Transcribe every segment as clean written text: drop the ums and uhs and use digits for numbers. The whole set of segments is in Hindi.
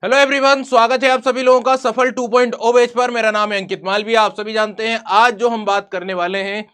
हेलो एवरीवन, स्वागत है आप सभी लोगों का सफल 2.0 बैच पर। मेरा नाम है अंकित मालविया। आप सभी जानते हैं आज जो हम बात करने वाले हैं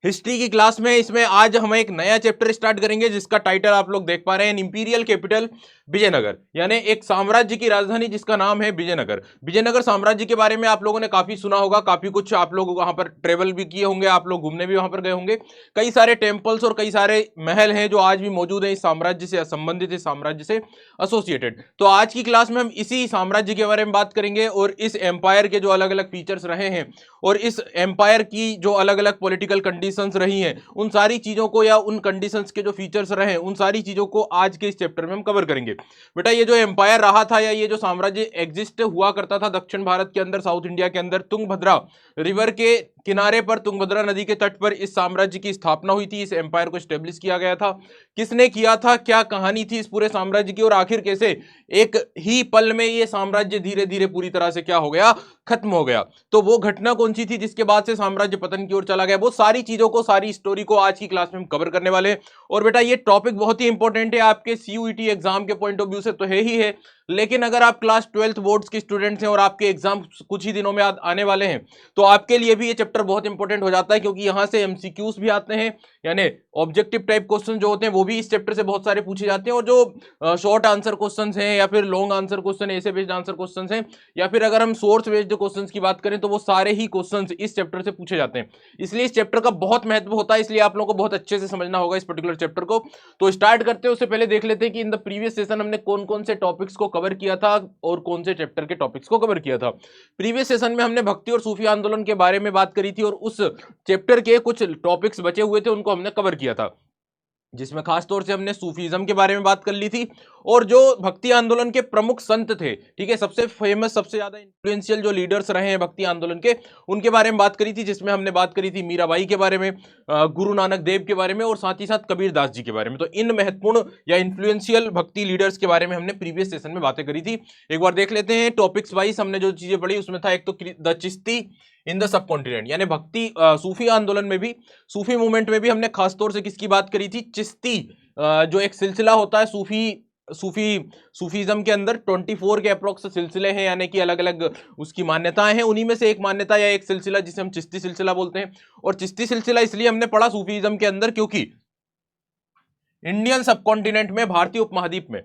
हिस्ट्री की क्लास में, इसमें आज हम एक नया चैप्टर स्टार्ट करेंगे जिसका टाइटल आप लोग देख पा रहे हैं, इंपीरियल कैपिटल विजयनगर, यानी एक साम्राज्य की राजधानी जिसका नाम है विजयनगर। विजयनगर साम्राज्य के बारे में आप लोगों ने काफी सुना होगा, काफी कुछ आप लोग वहां पर ट्रेवल भी किए होंगे, आप लोग घूमने भी वहां पर गए होंगे। कई सारे टेम्पल्स और कई सारे महल हैं जो आज भी मौजूद है, इस साम्राज्य से संबंधित, इस साम्राज्य से एसोसिएटेड। तो आज की क्लास में हम इसी साम्राज्य के बारे में बात करेंगे और इस एम्पायर के जो अलग अलग फीचर्स रहे हैं और इस एम्पायर की जो अलग अलग पॉलिटिकल कंडीशंस रही हैं, उन सारी चीजों को या उन कंडीशंस के जो फीचर्स रहे हैं उन सारी चीजों को आज के इस चैप्टर में हम कवर करेंगे। बेटा ये जो एम्पायर रहा था या ये जो साम्राज्य एग्जिस्ट हुआ करता था दक्षिण भारत के अंदर, साउथ इंडिया के अंदर, तुंगभद्रा रिवर के किनारे पर, तुंगभद्रा नदी के तट पर इस साम्राज्य की स्थापना हुई थी, इस एम्पायर को स्टेब्लिश किया गया था। किसने किया था, क्या कहानी थी इस पूरे साम्राज्य की और आखिर कैसे एक ही पल में ये साम्राज्य धीरे धीरे पूरी तरह से क्या हो गया, खत्म हो गया। तो वो घटना कौन सी थी जिसके बाद से साम्राज्य पतन की ओर चला गया, वो सारी चीजों को, सारी स्टोरी को आज की क्लास में हम कवर करने वाले हैं। और बेटा ये टॉपिक बहुत ही इंपॉर्टेंट है आपके सीयूईटी एग्जाम के पॉइंट ऑफ व्यू से तो है ही है, लेकिन अगर आप क्लास 12th बोर्ड्स के स्टूडेंट्स हैं और आपके एग्जाम कुछ ही दिनों में आने वाले हैं तो आपके लिए भी ये चैप्टर बहुत इंपॉर्टेंट हो जाता है, क्योंकि यहां से एमसीक्यूज भी आते हैं, यानी ऑब्जेक्टिव टाइप क्वेश्चन जो होते हैं वो भी इस चैप्टर से बहुत सारे पूछे जाते हैं। और जो शॉर्ट आंसर क्वेश्चंस हैं या फिर लॉन्ग आंसर क्वेश्चन, ऐसे बेस्ड आंसर क्वेश्चंस हैं, या फिर अगर हम सोर्स बेस्ड क्वेश्चंस की बात करें तो वो सारे ही क्वेश्चंस इस चैप्टर से पूछे जाते हैं। इसलिए इस चैप्टर का बहुत महत्व होता है, इसलिए आप लोगों को बहुत अच्छे से समझना होगा इस पर्टिकुलर चैप्टर को। तो स्टार्ट करते हैं, उससे पहले देख लेते हैं कि इन द प्रीवियस सेशन हमने कौन कौन से टॉपिक्स को कवर किया था और कौन से चैप्टर के टॉपिक्स को कवर किया था। प्रीवियस सेशन में हमने भक्ति और सूफी आंदोलन के बारे में बात करी थी और उस चैप्टर के कुछ टॉपिक्स बचे हुए थे उनको हमने कवर किया था, जिसमें खासतौर से हमने सूफीज्म के बारे में बात कर ली थी और जो भक्ति आंदोलन के प्रमुख संत थे, ठीक है, सबसे फेमस, सबसे ज्यादा इन्फ्लुएंशियल जो लीडर्स रहे हैं भक्ति आंदोलन के, उनके बारे में बात करी थी, जिसमें हमने बात करी थी मीराबाई के बारे में, गुरु नानक देव के बारे में और साथ ही साथ कबीर दास जी के बारे में। तो इन महत्वपूर्ण या इन्फ्लुएंशियल भक्ति लीडर्स के बारे में हमने प्रीवियस सेशन में बातें करी थी। एक बार देख लेते हैं टॉपिक्स वाइज हमने जो चीजें पढ़ी, उसमें था एक तो the Chishti in the sub continent, यानी भक्ति सूफी आंदोलन में भी, सूफी मूवमेंट में भी हमने खासतौर से किसकी बात करी थी, चिश्ती जो एक सिलसिला होता है सूफीज्म के अंदर 24 के अप्रोक्स सिलसिले हैं, यानी कि अलग अलग उसकी मान्यताएं हैं, उन्हीं में से एक मान्यता या एक सिलसिला जिसे हम चिश्ती सिलसिला बोलते हैं। और चिश्ती सिलसिला इसलिए हमने पढ़ा सूफीज्म के अंदर क्योंकि इंडियन सब कॉन्टिनेंट में, भारतीय उपमहाद्वीप में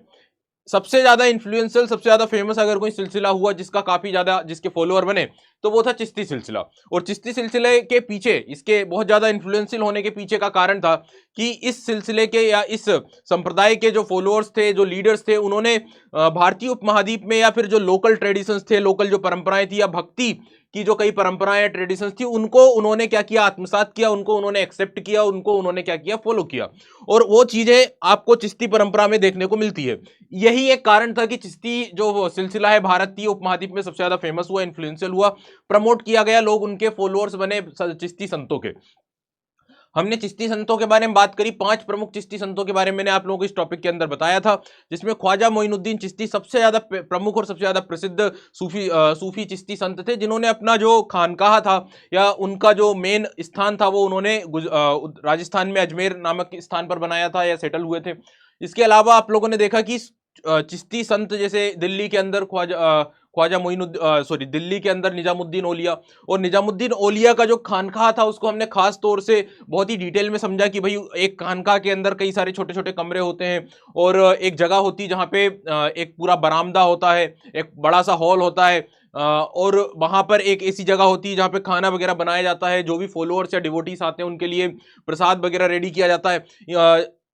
सबसे ज्यादा इन्फ्लुएंशियल, सबसे ज्यादा फेमस अगर कोई सिलसिला हुआ जिसका काफी ज्यादा, जिसके फॉलोअर बने, तो वो था चिश्ती सिलसिला। और चिश्ती सिलसिले के पीछे, इसके बहुत ज्यादा इन्फ्लुएंशियल होने के पीछे का कारण था कि इस सिलसिले के या इस संप्रदाय के जो फॉलोअर्स थे, जो लीडर्स थे, उन्होंने भारतीय उपमहाद्वीप में या फिर जो लोकल ट्रेडिशंस थे, लोकल जो परंपराएं थी या भक्ति की जो कई परंपराएं या ट्रेडिशंस थी, उनको उन्होंने क्या किया, आत्मसात किया, उनको उन्होंने एक्सेप्ट किया, उनको उन्होंने क्या किया, फॉलो किया। और वो चीजें आपको चिश्ती परंपरा में देखने को मिलती है। यही एक कारण था कि चिश्ती जो सिलसिला है भारतीय उपमहाद्वीप में सबसे ज्यादा फेमस हुआ, इन्फ्लुएंशियल हुआ, प्रमोट किया गया, लोग उनके फॉलोअर्स बने चिश्ती संतों के। हमने चिश्ती संतों के बारे में बात करी, 5 प्रमुख चिश्ती संतों के बारे में मैंने आप लोगों को इस टॉपिक के अंदर बताया था, जिसमें ख्वाजा मोइनुद्दीन चिश्ती सबसे ज्यादा प्रमुख और सबसे ज्यादा प्रसिद्ध सूफी चिश्ती संत थे, जिन्होंने अपना जो खानकाह था या उनका जो मेन स्थान था वो उन्होंने राजस्थान में अजमेर नामक स्थान पर बनाया था या सेटल हुए थे। इसके अलावा आप लोगों ने देखा कि चिश्ती संत जैसे दिल्ली के अंदर ख्वाजा मोइनुद्दीन, सॉरी, दिल्ली के अंदर निजामुद्दीन औलिया, और निजामुद्दीन औलिया का जो खानकाह था उसको हमने खास तौर से बहुत ही डिटेल में समझा कि भाई एक खानकाह के अंदर कई सारे छोटे छोटे कमरे होते हैं और एक जगह होती है जहाँ पे एक पूरा बरामदा होता है, एक बड़ा सा हॉल होता है, और वहां पर एक ऐसी जगह होती है जहाँ पे खाना वगैरह बनाया जाता है, जो भी फॉलोअर्स या डिवोटीज आते हैं उनके लिए प्रसाद वगैरह रेडी किया जाता है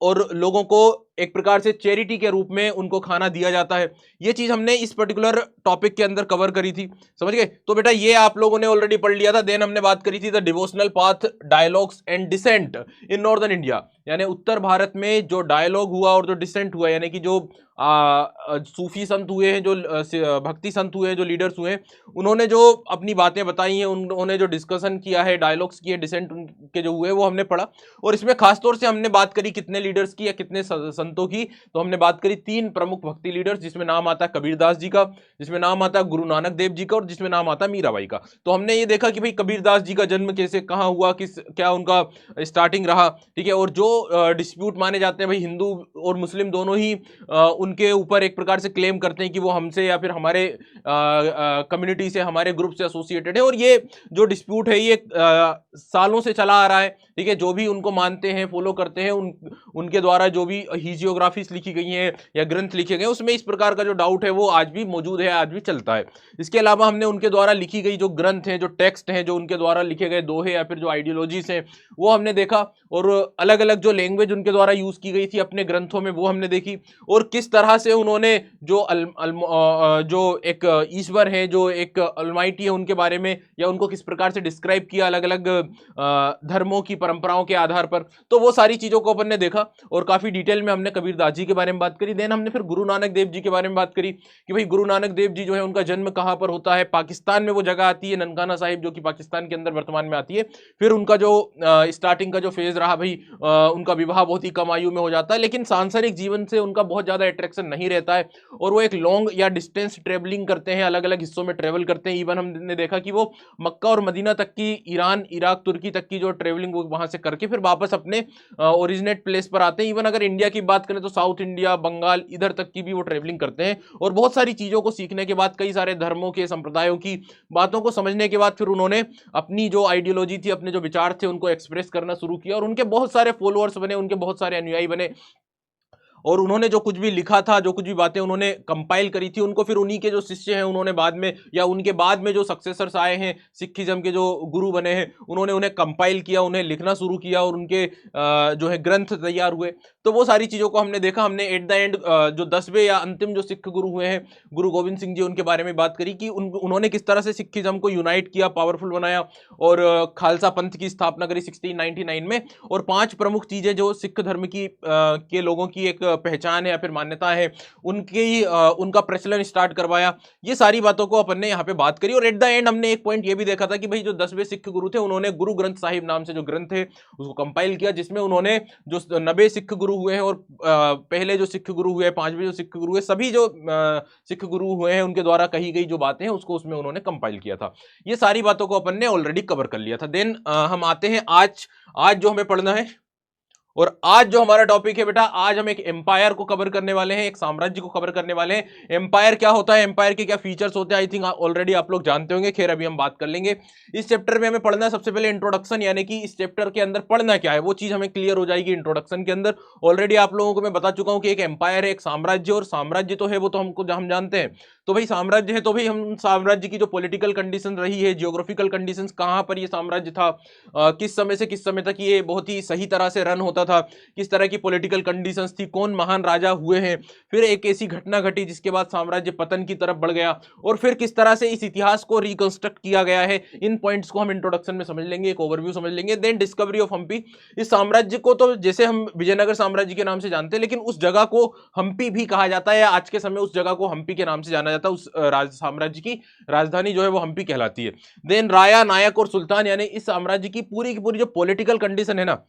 और लोगों को एक प्रकार से चैरिटी के रूप में उनको खाना दिया जाता है। ये चीज हमने इस पर्टिकुलर टॉपिक के अंदर कवर करी थी, समझ गए। तो बेटा ये आप लोगों ने ऑलरेडी पढ़ लिया था। देन हमने बात करी थी the devotional path, dialogues and dissent in northern India, यानी उत्तर भारत में जो डायलॉग हुआ और जो डिसेंट हुआ, यानी कि जो सूफी संत हुए हैं, जो भक्ति संत हुए हैं, जो लीडर्स हुए हैं, उन्होंने जो अपनी बातें बताई हैं, उन्होंने जो डिस्कशन किया है, डायलॉग्स किए, डिसेंट के जो हुए वो हमने पढ़ा। और इसमें खासतौर से हमने बात करी कितने लीडर्स की या कितने संत संतों की, तो हमने बात करी 3 प्रमुख भक्ति लीडर्स, जिसमें नाम आता है कबीरदास जी का, जिसमें नाम आता है गुरु नानक देव जी का, और जिसमें नाम आता है मीराबाई का। तो हमने ये देखा कि भाई कबीरदास जी का जन्म कैसे, कहाँ हुआ, किस क्या उनका स्टार्टिंग रहा, ठीक है। और जो डिस्प्यूट माने जाते हैं भाई, हिंदू और मुस्लिम दोनों ही उनके ऊपर एक प्रकार से क्लेम करते हैं कि वो हमसे या फिर हमारे कम्युनिटी से, हमारे ग्रुप से एसोसिएटेड है। और ये जो डिस्प्यूट है ये सालों से चला आ रहा है, ठीक है। जो भी उनको मानते हैं, फॉलो करते हैं, उनके द्वारा जो भी हिजियोग्राफीज लिखी गई हैं या ग्रंथ लिखे गए, उसमें इस प्रकार का जो डाउट है वो आज भी मौजूद है, आज भी चलता है। इसके अलावा हमने उनके द्वारा लिखी गई जो ग्रंथ हैं, जो टेक्स्ट हैं, जो उनके द्वारा लिखे गए दोहे या फिर जो आइडियोलॉजीज हैं, वो हमने देखा। और अलग अलग जो लैंग्वेज उनके द्वारा यूज की गई थी अपने ग्रंथों में, वो हमने देखी। और किस तरह से उन्होंने जो एक ईश्वर है, जो एक अलमाइटी है, उनके बारे में या उनको किस प्रकार से डिस्क्राइब किया अलग अलग धर्मों की परंपराओं के आधार पर, तो वो सारी चीजों को अपन ने देखा। और काफी डिटेल में हमने कबीरदास जी के बारे में बात करी। देन हमने फिर गुरु नानक देव जी के बारे में बात करी कि भाई गुरु नानक देव जी जो है उनका जन्म कहाँ पर होता है। पाकिस्तान में वो जगह आती है ननकाना साहिब, जो कि पाकिस्तान के अंदर वर्तमान में आती है। फिर उनका जो स्टार्टिंग का जो फेज रहा भाई, उनका विवाह बहुत ही कम आयु में हो जाता है, लेकिन सांसारिक जीवन से उनका बहुत ज्यादा अट्रैक्शन नहीं रहता है, और वो एक लॉन्ग या डिस्टेंस ट्रेवलिंग करते हैं, अलग अलग हिस्सों में ट्रेवल करते हैं। इवन हमने देखा कि वो मक्का और मदीना तक की, ईरान, इराक, तुर्की तक की जो ट्रेवलिंग वो वहां से करके फिर वापस अपने ओरिजिनेट प्लेस पर आते हैं। इवन अगर इंडिया की बात करें तो साउथ इंडिया, बंगाल, इधर तक की भी वो ट्रेवलिंग करते हैं। और बहुत सारी चीजों को सीखने के बाद, कई सारे धर्मों के, संप्रदायों की बातों को समझने के बाद, फिर उन्होंने अपनी जो आइडियोलॉजी थी, अपने जो विचार थे, उनको एक्सप्रेस करना शुरू किया। और उनके बहुत सारे फॉलोअर्स बने, उनके बहुत सारे अनुयायी बने। और उन्होंने जो कुछ भी लिखा था, जो कुछ भी बातें उन्होंने कंपाइल करी थी, उनको फिर उन्हीं के जो शिष्य हैं उन्होंने बाद में, या उनके बाद में जो सक्सेसर्स आए हैं, सिखिज्म के जो गुरु बने हैं, उन्होंने उन्हें कंपाइल किया, उन्हें लिखना शुरू किया, और उनके जो है ग्रंथ तैयार हुए। तो वो सारी चीजों को हमने देखा। हमने एट द एंड जो 10वें या अंतिम जो सिख गुरु हुए हैं, गुरु गोविंद सिंह जी, उनके बारे में बात करी कि उन्होंने किस तरह से सिखिज्म को यूनाइट किया, पावरफुल बनाया, और खालसा पंथ की स्थापना करी 1699 में। और 5 प्रमुख चीजें जो सिख धर्म की के लोगों की एक पहचान है या फिर मान्यता है, उनका प्रचलन स्टार्ट करवाया। ये सारी बातों को अपन ने यहाँ पे बात करी। और एट द एंड हमने एक पॉइंट ये भी देखा था कि भाई जो 10वें सिख गुरु थे, उन्होंने गुरु ग्रंथ साहिब नाम से जो ग्रंथ है उसको कंपाइल किया, जिसमें उन्होंने जो 90 सिख गुरु हुए हैं, और पहले जो सिख गुरु हुए, 5वें जो सिख गुरु हुए, सभी जो सिख गुरु हुए हैं उनके द्वारा कही गई जो बातें हैं उसको उसमें उन्होंने कंपाइल किया था। ये सारी बातों को अपन ने ऑलरेडी कवर कर लिया था। देन हम आते हैं आज जो हमें पढ़ना है। और आज जो हमारा टॉपिक है बेटा, आज हम एक एम्पायर को कवर करने वाले हैं, एक साम्राज्य को कवर करने वाले हैं। एम्पायर क्या होता है, एम्पायर के क्या फीचर्स होते हैं, आई थिंक ऑलरेडी आप लोग जानते होंगे। खैर अभी हम बात कर लेंगे। इस चैप्टर में हमें पढ़ना है सबसे पहले इंट्रोडक्शन, यानी कि इस चैप्टर के अंदर पढ़ना क्या है वो चीज हमें क्लियर हो जाएगी इंट्रोडक्शन के अंदर। ऑलरेडी आप लोगों को मैं बता चुका हूं कि एक एम्पायर है, एक साम्राज्य, और साम्राज्य तो है वो तो हम जानते हैं। तो भाई साम्राज्य है तो भाई हम साम्राज्य की जो पॉलिटिकल कंडीशन रही है, जियोग्राफिकल कंडीशन, कहां पर ये साम्राज्य था, किस समय से किस समय तक ये बहुत ही सही तरह से रन होता था, किस तरह की पॉलिटिकल कंडीशंस थी, कौन महान राजा हुए हैं, फिर एक ऐसी घटना घटी जिसके बाद साम्राज्य पतन की तरफ बढ़ गया, और फिर किस तरह से इस इतिहास को रिकंस्ट्रक्ट किया गया है। इन पॉइंट्स को हम इंट्रोडक्शन में समझ लेंगे, एक ओवरव्यू समझ लेंगे। Then discovery of Hampi. इस साम्राज्य को तो जैसे हम विजयनगर साम्राज्य के नाम से जानते हैं, लेकिन उस जगह को हम्पी भी कहा जाता है, या आज के समय उस जगह को हम्पी के नाम से जाना जाता है। उस साम्राज्य की राजधानी जो है वो हम्पी कहलाती है। देन राया, नायक और सुल्तान, यानी इस साम्राज्य की पूरी जो पॉलिटिकल कंडीशन है ना,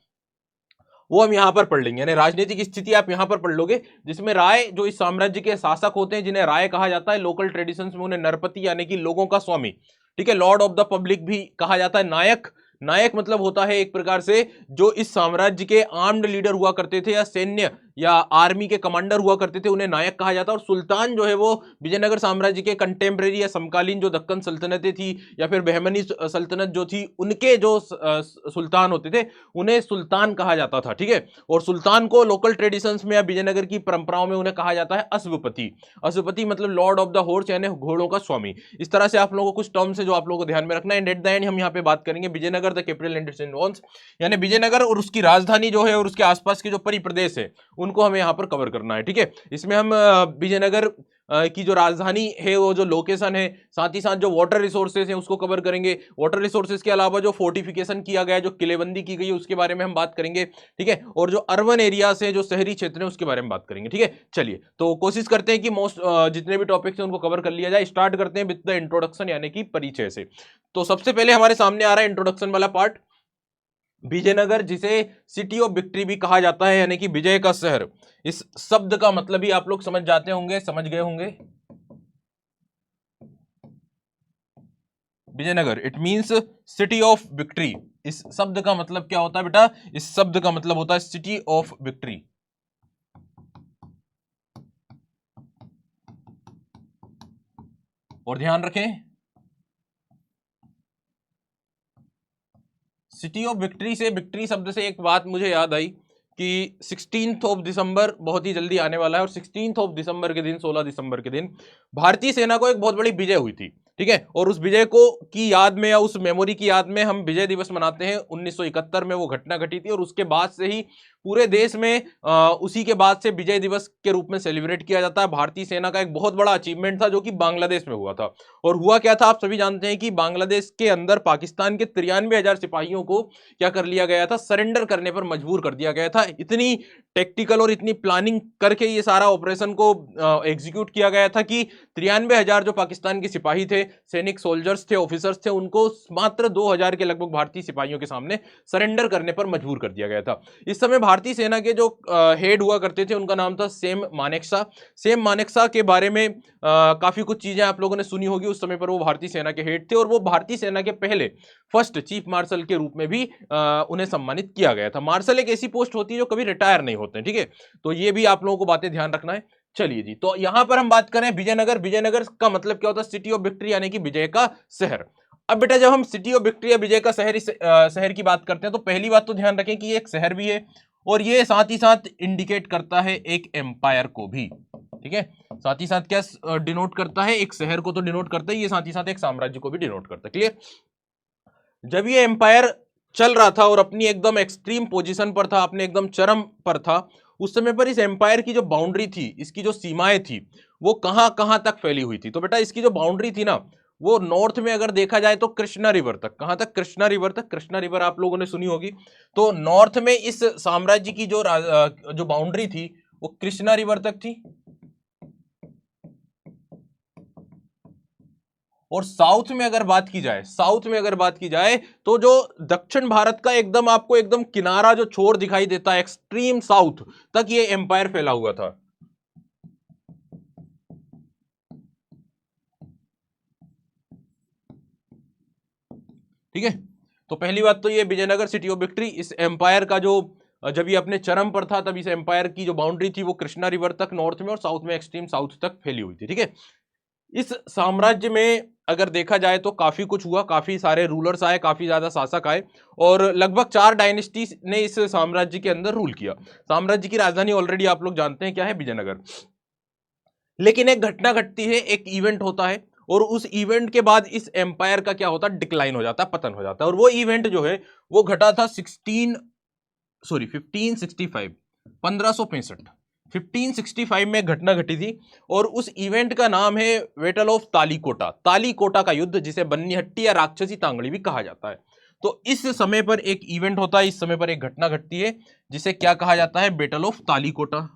वो हम यहां पर पढ़ लेंगे। यानी राजनीतिक स्थिति आप यहां पर पढ़ लोगे, जिसमें राय जो इस साम्राज्य के शासक होते हैं, जिन्हें राय कहा जाता है। लोकल ट्रेडिशंस में उन्हें नरपति यानी कि लोगों का स्वामी, ठीक है, लॉर्ड ऑफ द पब्लिक भी कहा जाता है। नायक, नायक मतलब होता है एक प्रकार से जो इस साम्राज्य के आर्म्ड लीडर हुआ करते थे, या सैन्य या आर्मी के कमांडर हुआ करते थे, उन्हें नायक कहा जाता है। और सुल्तान जो है वो विजयनगर साम्राज्य के कंटेम्प्रेरी या समकालीन जो दक्कन सल्तनतें थी, या फिर बहमनी सल्तनत जो थी, उनके जो सुल्तान होते थे, उन्हें सुल्तान कहा जाता था, ठीक है। और सुल्तान को लोकल ट्रेडिशंस में या विजयनगर की परंपराओं में उन्हें कहा जाता है अश्वपति। अश्वपति मतलब लॉर्ड ऑफ द हॉर्स, यानी घोड़ों का स्वामी। इस तरह से आप लोगों को कुछ टर्म्स है जो आप लोगों को ध्यान में रखना है। एट द एंड हम यहाँ पे बात करेंगे Vijayanagar the capital and its involves, यानी विजयनगर और उसकी राजधानी जो है और उसके आसपास के जो परिप्रदेश है उनको हमें यहाँ पर कवर करना है, ठीक है। इसमें हम विजयनगर की जो राजधानी है, वो जो लोकेशन है, साथ ही साथ जो वाटर रिसोर्सेज हैं उसको कवर करेंगे। वाटर रिसोर्सेज के अलावा जो फोर्टिफिकेशन किया गया है, जो किलेबंदी की गई है, उसके बारे में हम बात करेंगे, ठीक है। और जो अर्बन एरियाज है, जो शहरी क्षेत्र है, उसके बारे में बात करेंगे, ठीक है। चलिए तो कोशिश करते हैं कि जितने भी टॉपिक्स हैं उनको कवर कर लिया जाए। स्टार्ट करते हैं विद द इंट्रोडक्शन, यानी कि परिचय से। तो सबसे पहले हमारे सामने आ रहा है इंट्रोडक्शन वाला पार्ट। विजयनगर, जिसे सिटी ऑफ विक्ट्री भी कहा जाता है, यानी कि विजय का शहर, इस शब्द का मतलब ही आप लोग समझ जाते होंगे, समझ गए होंगे। Vijayanagar it means city of victory. इस शब्द का मतलब क्या होता है बेटा? इस शब्द का मतलब होता है सिटी ऑफ विक्ट्री। और ध्यान रखें, सिटी ऑफ विक्ट्री से, विक्ट्री शब्द से एक बात मुझे याद आई कि 16 ऑफ दिसंबर बहुत ही जल्दी आने वाला है, और 16 ऑफ दिसंबर के दिन, 16 दिसंबर के दिन भारतीय सेना को एक बहुत बड़ी विजय हुई थी, ठीक है। और उस विजय को की याद में, या उस मेमोरी की याद में हम विजय दिवस मनाते हैं। 1971 में वो घटना घटी थी, और उसके बाद से ही पूरे देश में उसी के बाद से विजय दिवस के रूप में सेलिब्रेट किया जाता है। भारतीय सेना का एक बहुत बड़ा अचीवमेंट था जो कि बांग्लादेश में हुआ था। और हुआ क्या था, आप सभी जानते हैं कि बांग्लादेश के अंदर पाकिस्तान के 93,000 सिपाहियों को क्या कर लिया गया था? सरेंडर करने पर मजबूर कर दिया गया था। इतनी टेक्टिकल और इतनी प्लानिंग करके ये सारा ऑपरेशन को एग्जीक्यूट किया गया था कि 93,000 जो पाकिस्तान के सिपाही थे, सैनिक, सोल्जर्स थे, ऑफिसर्स थे, उनको मात्र 2,000 के लगभग भारतीय सिपाहियों के सामने सरेंडर करने पर मजबूर कर दिया गया था। इस समय भारतीय सेना के जो हेड हुआ करते थे, उनका नाम था सेम मानेकशॉ। सेम मानेकशॉ के बारे में काफी कुछ चीजें आप लोगों ने सुनी होगी। उस समय पर वो भारतीय सेना के हेड थे, और वो भारतीय सेना के पहले फर्स्ट चीफ मार्शल के रूप में भी उन्हें सम्मानित किया गया था। मार्शल एक ऐसी पोस्ट होती है जो कभी रिटायर नहीं होते, ठीक है। तो ये भी आप लोगों को बातें ध्यान रखना है। चलिए जी, तो यहां पर हम बात करें विजयनगर। विजयनगर का मतलब क्या होता है? सिटी ऑफ विक्ट्री, यानी कि विजय का शहर। अब बेटा, जब हम सिटी ऑफ विक्ट्री या विजय का शहर, इस शहर की बात करते हैं, तो पहली बात तो ध्यान रखें कि ये एक शहर भी है, और ये साथ ही साथ इंडिकेट करता है एक एम्पायर को भी, ठीक है। साथ ही साथ क्या डिनोट करता है? एक शहर को तो डिनोट करता है, ये साथ ही साथ एक साम्राज्य को भी डिनोट करता है। क्लियर? जब ये एम्पायर चल रहा था और अपनी एकदम एक्सट्रीम पोजीशन पर था, अपने एकदम चरम पर था, उस समय पर इस एम्पायर की जो बाउंड्री थी, इसकी जो सीमाएं थी, वो कहां कहां तक फैली हुई थी? तो बेटा, इसकी जो बाउंड्री थी ना, वो नॉर्थ में अगर देखा जाए तो कृष्णा रिवर तक। कहां तक? कृष्णा रिवर तक। कृष्णा रिवर आप लोगों ने सुनी होगी। तो नॉर्थ में इस साम्राज्य की जो बाउंड्री थी, वो कृष्णा रिवर तक थी। और साउथ में अगर बात की जाए, साउथ में अगर बात की जाए, तो जो दक्षिण भारत का एकदम आपको एकदम किनारा जो छोर दिखाई देता है, एक्सट्रीम साउथ तक ये एम्पायर फैला हुआ था। ठीक है। तो पहली बात तो ये विजयनगर, सिटी ऑफ विक्ट्री, इस एम्पायर का जो जब ये अपने चरम पर था, तब इस एम्पायर की जो बाउंड्री थी वो कृष्णा रिवर तक नॉर्थ में, और साउथ में एक्सट्रीम साउथ तक फैली हुई थी। ठीक है। इस साम्राज्य में अगर देखा जाए तो काफी कुछ हुआ, काफी सारे रूलर्स आए, काफी ज्यादा शासक आए, और लगभग 4 डायनेस्टी ने इस साम्राज्य के अंदर रूल किया। साम्राज्य की राजधानी ऑलरेडी आप लोग जानते हैं क्या है? विजयनगर। लेकिन एक घटना घटती है, एक इवेंट होता है, और उस इवेंट के बाद इस एम्पायर का क्या होता है? डिक्लाइन हो जाता है, पतन हो जाता है। और वो इवेंट जो है वो घटा था 1565, 1565, 1565 में घटना घटी थी, और उस इवेंट का नाम है बैटल ऑफ तालीकोटा। तालीकोटा का युद्ध, जिसे बन्नीहट्टी या राक्षसी तांगड़ी भी कहा जाता है। तो इस समय पर एक इवेंट होता है, इस समय पर एक घटना घटती है, जिसे क्या कहा जाता है? Battle of Talikota.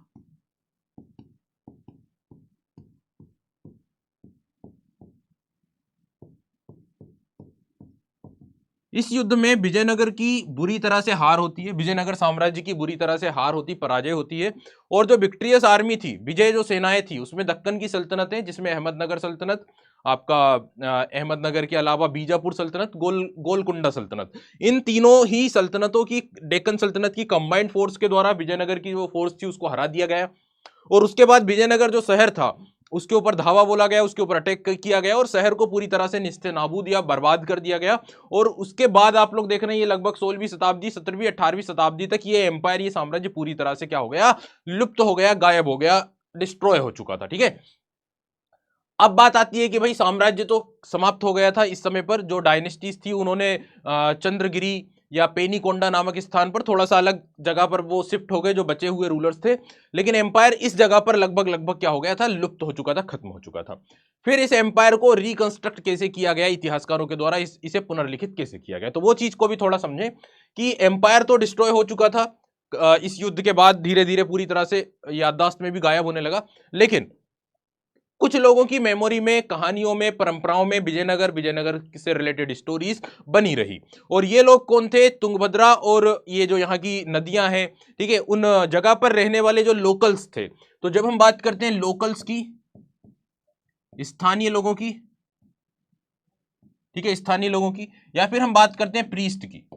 इस युद्ध में विजयनगर की बुरी तरह से हार होती है, विजयनगर साम्राज्य की बुरी तरह से हार होती, पराजय होती है। और जो विक्ट्रियस आर्मी थी, विजय जो सेनाएं थी, उसमें दक्कन की सल्तनतें, जिसमें अहमदनगर सल्तनत, आपका अहमदनगर के अलावा बीजापुर सल्तनत, गोलकुंडा सल्तनत, इन तीनों ही सल्तनतों की, डेक्कन सल्तनत की कंबाइंड फोर्स के द्वारा विजयनगर की जो फोर्स थी उसको हरा दिया गया। और उसके बाद विजयनगर जो शहर था, उसके ऊपर धावा बोला गया, उसके ऊपर अटैक किया गया, और शहर को पूरी तरह से निस्तेनाबूद या बर्बाद कर दिया गया। और उसके बाद आप लोग देख रहे हैं, ये लगभग 16वीं शताब्दी, 17वीं 18वीं शताब्दी तक ये एम्पायर, ये साम्राज्य पूरी तरह से क्या हो गया? लुप्त हो गया, गायब हो गया, डिस्ट्रॉय हो चुका था। ठीक है। अब बात आती है कि भाई साम्राज्य तो समाप्त हो गया था। इस समय पर जो डायनेस्टीज थी, उन्होंने चंद्रगिरी या पेनीकोंडा नामक स्थान पर, थोड़ा सा अलग जगह पर वो शिफ्ट हो गए, जो बचे हुए रूलर्स थे। लेकिन एम्पायर इस जगह पर लगभग लगभग क्या हो गया था? लुप्त हो चुका था, खत्म हो चुका था। फिर इस एम्पायर को रिकंस्ट्रक्ट कैसे किया गया इतिहासकारों के द्वारा, इसे पुनर्लिखित कैसे किया गया, तो वो चीज को भी थोड़ा समझें कि एम्पायर तो डिस्ट्रॉय हो चुका था इस युद्ध के बाद, धीरे धीरे पूरी तरह से याददाश्त में भी गायब होने लगा। लेकिन कुछ लोगों की मेमोरी में, कहानियों में, परंपराओं में विजयनगर से रिलेटेड स्टोरीज बनी रही। और ये लोग कौन थे? तुंगभद्रा और ये जो यहाँ की नदियां हैं, ठीक है, उन जगह पर रहने वाले जो लोकल्स थे। तो जब हम बात करते हैं लोकल्स की, स्थानीय लोगों की, ठीक है, स्थानीय लोगों की, या फिर हम बात करते हैं प्रीस्ट की,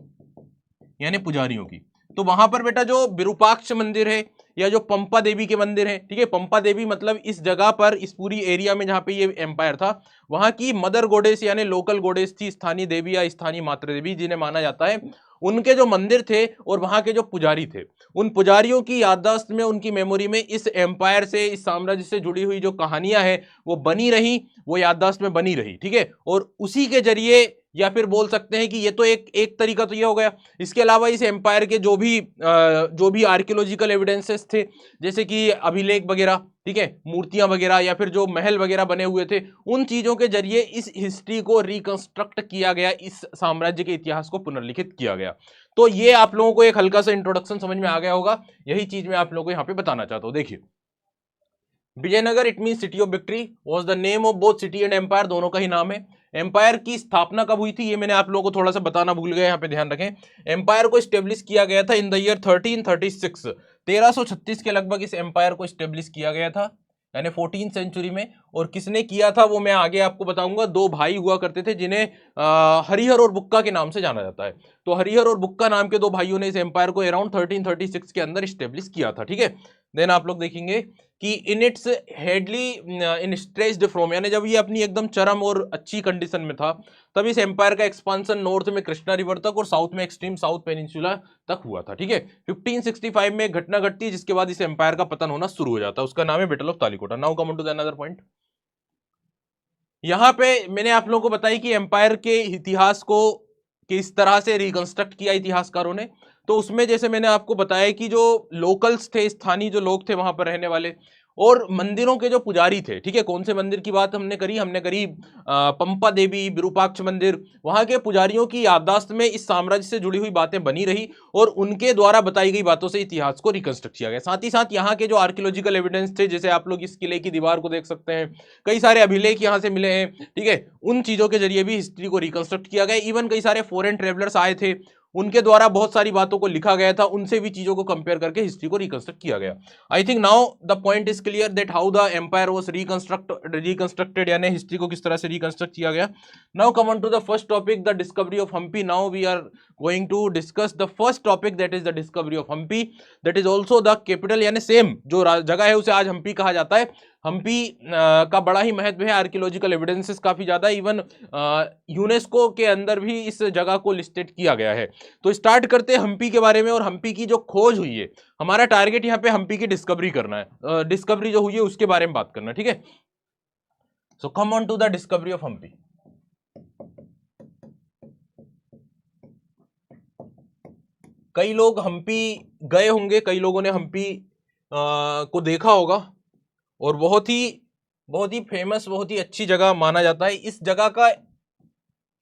यानी पुजारियों की, तो वहां पर बेटा जो विरूपाक्ष मंदिर है या जो पंपा देवी के मंदिर है, ठीक है, पंपा देवी मतलब इस जगह पर, इस पूरी एरिया में जहां पे ये एम्पायर था, वहां की मदर गोडेस यानी लोकल गोडेस थी, स्थानीय देवी या स्थानीय मातृ देवी जिन्हें माना जाता है। उनके जो मंदिर थे और वहां के जो पुजारी थे, उन पुजारियों की याददाश्त में, उनकी मेमोरी में इस एम्पायर से, इस साम्राज्य से जुड़ी हुई जो कहानियां हैं वो बनी रही, वो याददाश्त में बनी रही, ठीक है। और उसी के जरिए, या फिर बोल सकते हैं कि ये तो एक तरीका तो ये हो गया। इसके अलावा इस एम्पायर के जो भी आर्कियोलॉजिकल एविडेंसेस थे, जैसे कि अभिलेख वगैरह, ठीक है, मूर्तियां वगैरह, या फिर जो महल वगैरह बने हुए थे, उन चीजों के जरिए इस हिस्ट्री को रिकंस्ट्रक्ट किया गया, इस साम्राज्य के इतिहास को पुनर्लिखित किया गया। तो ये आप लोगों को एक हल्का सा इंट्रोडक्शन समझ में आ गया होगा। यही चीज मैं आप लोगों को यहाँ पे बताना चाहता हूँ। देखिए, Vijayanagar it mean city of victory was the name of both city and empire, दोनों का ही नाम है। एम्पायर की स्थापना कब हुई थी ये मैंने आप लोगों को थोड़ा सा बताना भूल गया, यहाँ पे ध्यान रखें। एम्पायर को स्टेब्लिश किया गया था इन द ईयर 1336, 1336 के लगभग इस एम्पायर को स्टेब्लिश किया गया था, यानी 14th सेंचुरी में। और किसने किया था वो मैं आगे आपको बताऊंगा। दो भाई हुआ करते थे जिन्हें हरिहर और बुक्का के नाम से जाना जाता है। तो हरिहर और बुक्का नाम के दो भाइयों ने इस एम्पायर को अराउंड 1336 के अंदर स्टेब्लिश किया था, ठीक है। देन आप लोग देखेंगे कि in its heyday in stretched from, यानी जब ये अपनी एकदम चरम और अच्छी कंडीशन में था, तब इस एम्पायर का एक्सपांशन नॉर्थ में कृष्णा रिवर तक और साउथ में एक्सट्रीम साउथ पेनिनसुला तक हुआ था, ठीक है। 1565 में एक घटना घटती है जिसके बाद इस एम्पायर का पतन होना शुरू हो जाता है, उसका नाम है battle of Talikota. Now come to the another point. यहां पे मैंने आप लोगों को बताई कि एम्पायर के इतिहास को किस तरह से रिकंस्ट्रक्ट किया इतिहासकारों ने। तो उसमें जैसे मैंने आपको बताया कि जो लोकल्स थे, स्थानीय जो लोग थे वहां पर रहने वाले, और मंदिरों के जो पुजारी थे, ठीक है, कौन से मंदिर की बात हमने करी पंपा देवी, विरूपाक्ष मंदिर, वहां के पुजारियों की याददाश्त में इस साम्राज्य से जुड़ी हुई बातें बनी रही और उनके द्वारा बताई गई बातों से इतिहास को रिकंस्ट्रक्ट किया गया। साथ ही साथ यहाँ के जो आर्कियोलॉजिकल एविडेंस थे, जैसे आप लोग इस किले की दीवार को देख सकते हैं, कई सारे अभिलेख यहाँ से मिले हैं, ठीक है, उन चीजों के जरिए भी हिस्ट्री को रिकंस्ट्रक्ट किया गया। इवन कई सारे फॉरेन ट्रेवलर्स आए थे, उनके द्वारा बहुत सारी बातों को लिखा गया था, उनसे भी चीजों को कंपेयर करके हिस्ट्री को रिकंस्ट्रक्ट किया गया। I think now the point is clear that how the empire was reconstructed, यानी हिस्ट्री को किस तरह से रिकंस्ट्रक्ट किया गया। Now come on to the first topic, the discovery of Hampi. Now we are going to discuss the first topic, that is the discovery of Hampi, that is also the capital, यानी सेम जो जगह है उसे आज हम्पी कहा जाता है। हम्पी का बड़ा ही महत्व है, आर्कियोलॉजिकल एविडेंसेस काफी ज्यादा, इवन यूनेस्को के अंदर भी इस जगह को लिस्टेड किया गया है। तो स्टार्ट करते हैं हम्पी के बारे में, और हम्पी की जो खोज हुई है, हमारा टारगेट यहाँ पे हम्पी की डिस्कवरी करना है, डिस्कवरी जो हुई है उसके बारे में बात करना, ठीक है। So come on to the discovery of Hampi. कई लोग हम्पी गए होंगे, कई लोगों ने हम्पी को देखा होगा, और बहुत ही फेमस, बहुत ही अच्छी जगह माना जाता है। इस जगह का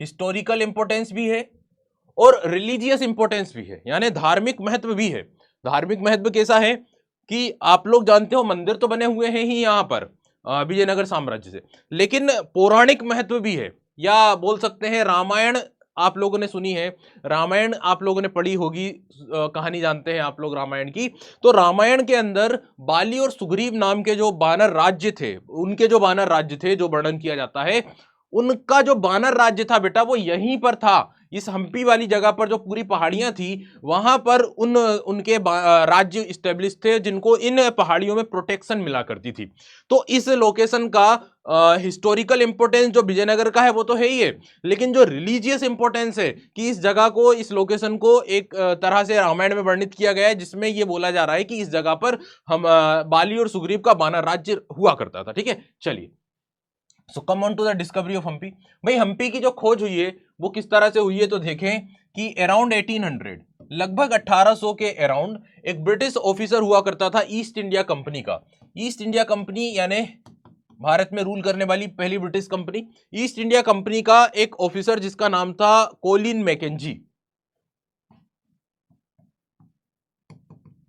हिस्टोरिकल इंपॉर्टेंस भी है और रिलीजियस इंपॉर्टेंस भी है, यानी धार्मिक महत्व भी है। धार्मिक महत्व कैसा है कि आप लोग जानते हो मंदिर तो बने हुए हैं ही यहाँ पर विजयनगर साम्राज्य से, लेकिन पौराणिक महत्व भी है, या बोल सकते हैं रामायण आप लोगों ने सुनी है, रामायण आप लोगों ने पढ़ी होगी, कहानी जानते हैं आप लोग रामायण की। तो रामायण के अंदर बाली और सुग्रीव नाम के जो बानर राज्य थे, उनके जो बानर राज्य थे जो वर्णन किया जाता है, उनका जो बानर राज्य था बेटा वो यहीं पर था, इस हम्पी वाली जगह पर, जो पूरी पहाड़ियां थी वहां पर उनके राज्य स्टेब्लिश थे, जिनको इन पहाड़ियों में प्रोटेक्शन मिला करती थी। तो इस लोकेशन का हिस्टोरिकल इंपॉर्टेंस जो विजयनगर का है वो तो है ही है, लेकिन जो रिलीजियस इंपॉर्टेंस है कि इस जगह को, इस लोकेशन को एक तरह से रामायण में वर्णित किया गया है, जिसमें ये बोला जा रहा है कि इस जगह पर हम बाली और सुग्रीव का बानर राज्य हुआ करता था, ठीक है। चलिए, so come on to the discovery of Hampi. भाई हम्पी की जो खोज हुई है वो किस तरह से हुई है, तो देखें कि अराउंड 1800, लगभग 1800 के अराउंड, एक ब्रिटिश ऑफिसर हुआ करता था ईस्ट इंडिया कंपनी का। ईस्ट इंडिया कंपनी यानी भारत में रूल करने वाली पहली British company, east India company का एक ऑफिसर जिसका नाम था कोलिन मैकेंजी।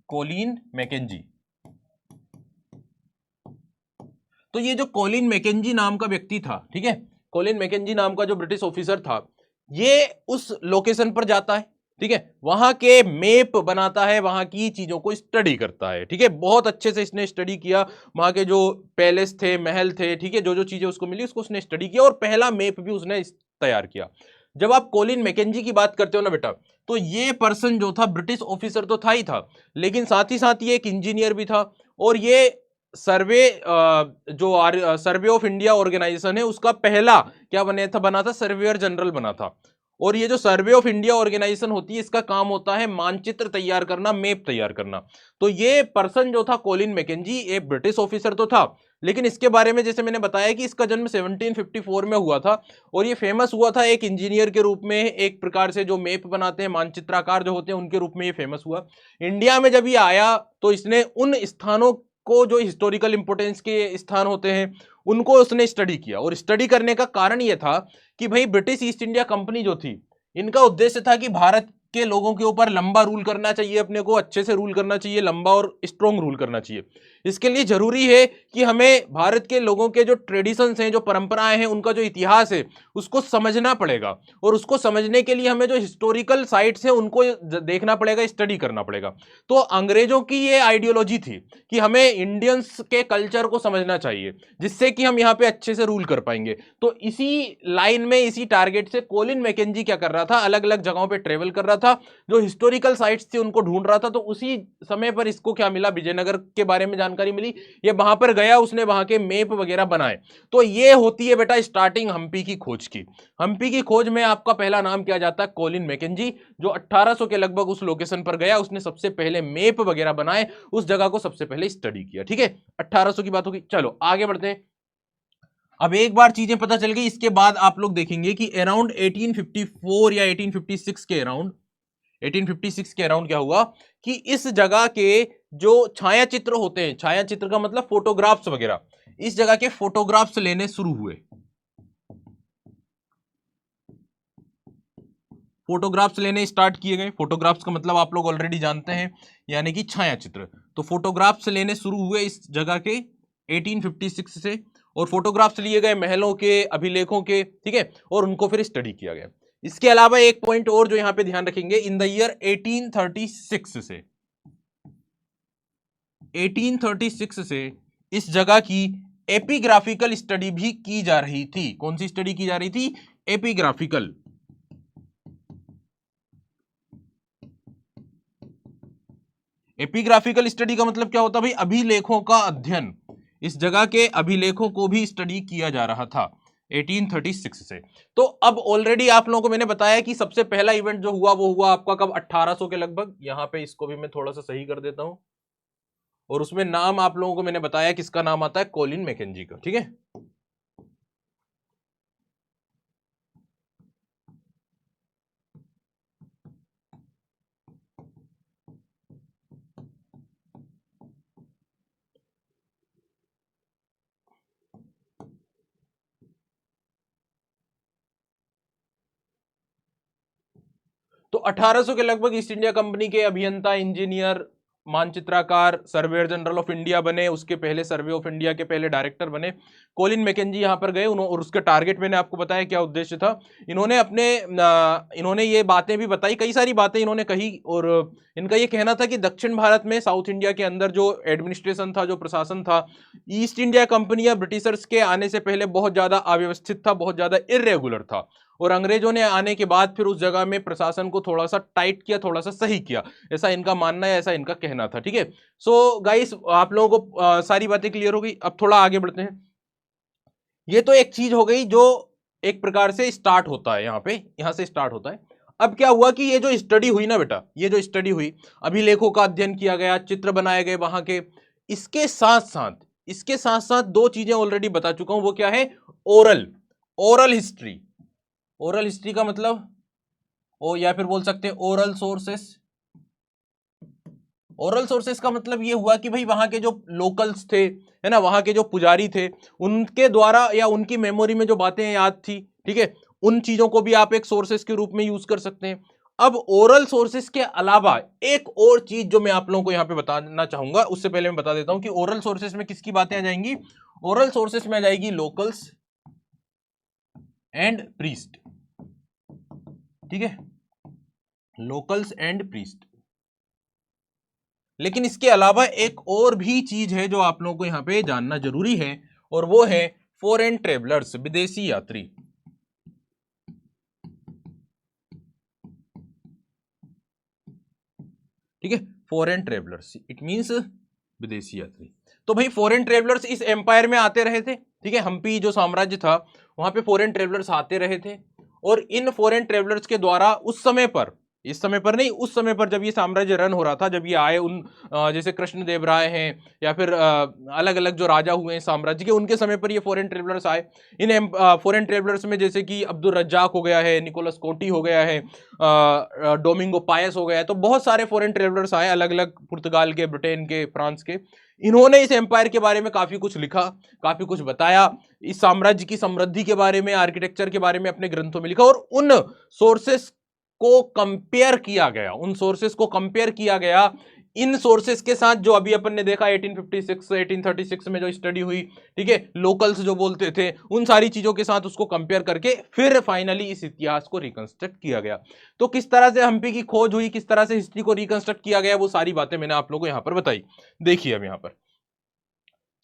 कोलिन मैकेंजी, तो ये जो कॉलिन मैकेंजी नाम का व्यक्ति था, ठीक है, कॉलिन मैकेंजी नाम का जो ब्रिटिश ऑफिसर था, ये उस लोकेशन पर जाता है, ठीक है, वहां के मैप बनाता है, वहां की चीजों को स्टडी करता है, ठीक है, बहुत अच्छे से इसने स्टडी किया, वहां के जो पैलेस थे, महल थे, ठीक है, जो जो चीजें उसको मिली उसको उसने स्टडी किया और पहला मैप भी उसने तैयार किया। जब आप कॉलिन मैकेंजी की बात करते हो ना बेटा, तो ये पर्सन जो था ब्रिटिश ऑफिसर तो था ही था, लेकिन साथ ही साथ ये एक इंजीनियर भी था, और ये सर्वे जो सर्वे ऑफ इंडिया ऑर्गेनाइजेशन है उसका पहला क्या बना था, सर्वेयर जनरल बना था। और ये जो सर्वे ऑफ इंडिया ऑर्गेनाइजेशन होती है, इसका काम होता है मानचित्र तैयार करना, मैप तैयार करना। तो ये पर्सन जो था कॉलिन मैकेंजी, एक ब्रिटिश ऑफिसर तो था, लेकिन इसके बारे में जैसे मैंने बताया कि इसका जन्म 1754 में हुआ था, और ये फेमस हुआ था एक इंजीनियर के रूप में, एक प्रकार से जो मैप बनाते हैं, मानचित्रकार जो होते हैं, उनके रूप में ये फेमस हुआ। इंडिया में जब ये आया तो इसने उन स्थानों को, जो हिस्टोरिकल इंपोर्टेंस के स्थान होते हैं, उनको उसने स्टडी किया। और स्टडी करने का कारण यह था कि भाई ब्रिटिश ईस्ट इंडिया कंपनी जो थी, इनका उद्देश्य था कि भारत के लोगों के ऊपर लंबा रूल करना चाहिए, अपने को अच्छे से रूल करना चाहिए, लंबा और स्ट्रॉन्ग रूल करना चाहिए। इसके लिए जरूरी है कि हमें भारत के लोगों के जो ट्रेडिशंस हैं, जो परंपराएं हैं, उनका जो इतिहास है, उसको समझना पड़ेगा, और उसको समझने के लिए हमें जो हिस्टोरिकल साइट्स हैं उनको देखना पड़ेगा, स्टडी करना पड़ेगा। तो अंग्रेजों की ये आइडियोलॉजी थी कि हमें इंडियंस के कल्चर को समझना चाहिए, जिससे कि हम यहाँ पे अच्छे से रूल कर पाएंगे। तो इसी लाइन में, इसी टारगेट से कॉलिन मैकेंजी क्या कर रहा था, अलग अलग जगहों पे ट्रेवल कर रहा था, जो हिस्टोरिकल साइट्स थी उनको ढूंढ रहा था। तो उसी समय पर इसको क्या मिला, विजयनगर के बारे में जानकारी मिली, ये वहां पर गया, उसने वहां के मैप वगैरह बनाए। तो ये होती है बेटा स्टार्टिंग हम्पी की खोज की। हम्पी की खोज में आपका पहला नाम किया जाता है कॉलिन मैकेंजी, जो 1800 के लगभग उस लोकेशन पर गया, उसने सबसे पहले मैप वगैरह बनाए, उस जगह को सबसे पहले स्टडी किया, ठीक है। 1800 की बात होगी। चलो आगे बढ़ते हैं। अब एक बार चीजें पता चल गई, इसके बाद आप लोग देखेंगे कि अराउंड 1854 या 1856 के अराउंड, 1856 के अराउंड क्या हुआ कि इस जगह के जो छाया चित्र होते हैं, छाया चित्र का मतलब फोटोग्राफ्स वगैरह, इस जगह के फोटोग्राफ्स लेने शुरू हुए। फोटोग्राफ्स लेने स्टार्ट किए गए। फोटोग्राफ्स का मतलब आप लोग ऑलरेडी जानते हैं, यानी कि छाया चित्र। तो फोटोग्राफ्स लेने शुरू हुए इस जगह के 1856 से, और फोटोग्राफ्स लिए गए महलों के, अभिलेखों के, ठीक है, और उनको फिर स्टडी किया गया। इसके अलावा एक पॉइंट और जो यहां पे ध्यान रखेंगे, इन द ईयर 1836 से, 1836 से इस जगह की एपिग्राफिकल स्टडी भी की जा रही थी। कौन सी स्टडी की जा रही थी? एपिग्राफिकल। एपिग्राफिकल स्टडी का मतलब क्या होता है भाई? अभिलेखों का अध्ययन। इस जगह के अभिलेखों को भी स्टडी किया जा रहा था 1836 से। तो अब ऑलरेडी आप लोगों को मैंने बताया कि सबसे पहला इवेंट जो हुआ वो हुआ आपका कब? 1800 के लगभग। यहां पे इसको भी मैं थोड़ा सा सही कर देता हूं, और उसमें नाम आप लोगों को मैंने बताया किसका नाम आता है? कॉलिन मैकेंजी का, ठीक है। तो 1800 के लगभग ईस्ट इंडिया कंपनी के अभियंता, इंजीनियर, मानचित्रकार, सर्वेयर जनरल ऑफ इंडिया बने। उसके पहले सर्वे ऑफ इंडिया के पहले डायरेक्टर बने कॉलिन मैकेंजी। यहां पर गए और उसका टारगेट मैंने आपको बताया क्या उद्देश्य था। इन्होंने ये बातें भी बताई, कई सारी बातें इन्होंने कही, और इनका ये कहना था कि दक्षिण भारत में, साउथ इंडिया के अंदर जो एडमिनिस्ट्रेशन था, जो प्रशासन था, ईस्ट इंडिया कंपनी या ब्रिटिशर्स के आने से पहले बहुत ज्यादा अव्यवस्थित था, बहुत ज्यादा इरेगुलर था, और अंग्रेजों ने आने के बाद फिर उस जगह में प्रशासन को थोड़ा सा टाइट किया, थोड़ा सा सही किया, ऐसा इनका मानना है, ऐसा इनका कहना था, ठीक है। सो गाइस, आप लोगों को सारी बातें क्लियर हो गई। अब थोड़ा आगे बढ़ते हैं। ये तो एक चीज हो गई जो एक प्रकार से स्टार्ट होता है, यहां से स्टार्ट होता है। अब क्या हुआ कि ये जो स्टडी हुई ना बेटा, ये जो स्टडी हुई, अभिलेखों का अध्ययन किया गया, चित्र बनाए गए वहां के, इसके साथ साथ दो चीजें ऑलरेडी बता चुका हूं। वो क्या है? Oral history. ओरल हिस्ट्री का मतलब, या फिर बोल सकते हैं ओरल सोर्सेस। ओरल सोर्सेस का मतलब ये हुआ कि भाई वहां के जो लोकल्स थे, है ना, वहां के जो पुजारी थे, उनके द्वारा या उनकी मेमोरी में जो बातें याद थी, ठीक है, उन चीजों को भी आप एक सोर्सेस के रूप में यूज कर सकते हैं। अब ओरल सोर्सेस के अलावा एक और चीज जो मैं आप लोगों को यहां पे बताना चाहूंगा, उससे पहले मैं बता देता हूं कि ओरल सोर्सेस में किसकी बातें आ जाएंगी? ओरल सोर्सेस में आ जाएगी लोकल्स एंड प्रीस्ट, ठीक है, लोकल्स एंड प्रीस्ट। लेकिन इसके अलावा एक और भी चीज है जो आप लोगों को यहां पे जानना जरूरी है, और वो है फॉरेन ट्रेवलर्स, विदेशी यात्री। ठीक है, फॉरेन ट्रेवलर्स इट मींस विदेशी यात्री। तो भाई फॉरेन ट्रेवलर्स इस एम्पायर में आते रहे थे, ठीक है, हम्पी जो साम्राज्य था वहां पे फॉरेन ट्रेवलर्स आते रहे थे, और इन फॉरेन ट्रेवलर्स के द्वारा उस समय पर, इस समय पर नहीं, उस समय पर जब ये साम्राज्य रन हो रहा था, जब ये आए, उन जैसे कृष्णदेव राय हैं या फिर अलग अलग जो राजा हुए हैं साम्राज्य के, उनके समय पर ये फॉरेन ट्रेवलर्स आए। इन फॉरेन ट्रेवलर्स में जैसे कि अब्दुल रज्जाक हो गया है, निकोलस कोटी हो गया है, डोमिंगो पायस हो गया है, तो बहुत सारे फॉरेन ट्रेवलर्स आए, अलग अलग पुर्तगाल के, ब्रिटेन के, फ्रांस के। इन्होंने इस एम्पायर के बारे में काफी कुछ लिखा, काफी कुछ बताया, इस साम्राज्य की समृद्धि के बारे में, आर्किटेक्चर के बारे में अपने ग्रंथों में लिखा, और उन सोर्सेस को कंपेयर किया गया, उन सोर्सेस को कंपेयर किया गया इन सोर्सेस के साथ जो अभी अपन ने देखा 1856 1836 में जो स्टडी हुई, ठीक है, लोकल्स जो बोलते थे, उन सारी चीजों के साथ उसको कंपेयर करके फिर फाइनली इस इतिहास को रिकंस्ट्रक्ट किया गया। तो किस तरह से हम्पी की खोज हुई, किस तरह से हिस्ट्री को रिकंस्ट्रक्ट किया गया, वो सारी बातें मैंने आप लोगों को यहां पर बताई। देखिए अब यहां पर,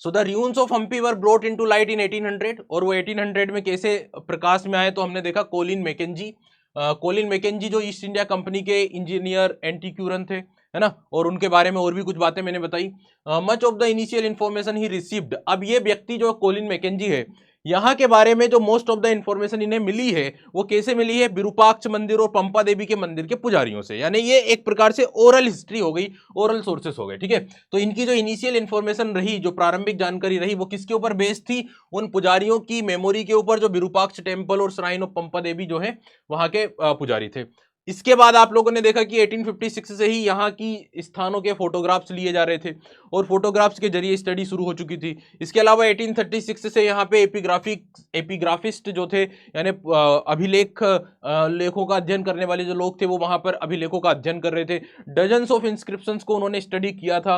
so the ruins of Hampi were brought into light in 1800, और वो 1800 में कैसे प्रकाश में आए, तो हमने देखा कोलिन मैकेंजी, कोलिन मैकेंजी जो ईस्ट इंडिया कंपनी के इंजीनियर एंटीक्यूरन थे, है ना, और उनके बारे में और भी कुछ बातें मैंने बताई। Much of the initial information he received, अब ये व्यक्ति जो कोलिन मैकेंजी है, यहाँ के बारे में जो मोस्ट ऑफ द इंफॉर्मेशन इन्हें मिली है वो कैसे मिली है, विरूपाक्ष मंदिर और पंपा देवी के मंदिर के पुजारियों से, यानी ये एक प्रकार से ओरल हिस्ट्री हो गई, ओरल सोर्सेस हो गए, ठीक है। तो इनकी जो इनिशियल इंफॉर्मेशन रही, जो प्रारंभिक जानकारी रही, वो किसके ऊपर बेस्ड थी, उन पुजारियों की मेमोरी के ऊपर जो विरूपाक्ष टेम्पल और श्राइन ऑफ पंपा देवी जो है वहां के पुजारी थे। इसके बाद आप लोगों ने देखा कि 1856 से ही यहाँ की स्थानों के फोटोग्राफ्स लिए जा रहे थे, और फोटोग्राफ्स के जरिए स्टडी शुरू हो चुकी थी। इसके अलावा 1836 से यहाँ पे एपिग्राफिस्ट जो थे, यानी अभिलेख लेखों का अध्ययन करने वाले जो लोग थे, वो वहां पर अभिलेखों का अध्ययन कर रहे थे। डजन्स ऑफ इंस्क्रिप्शंस को उन्होंने स्टडी किया था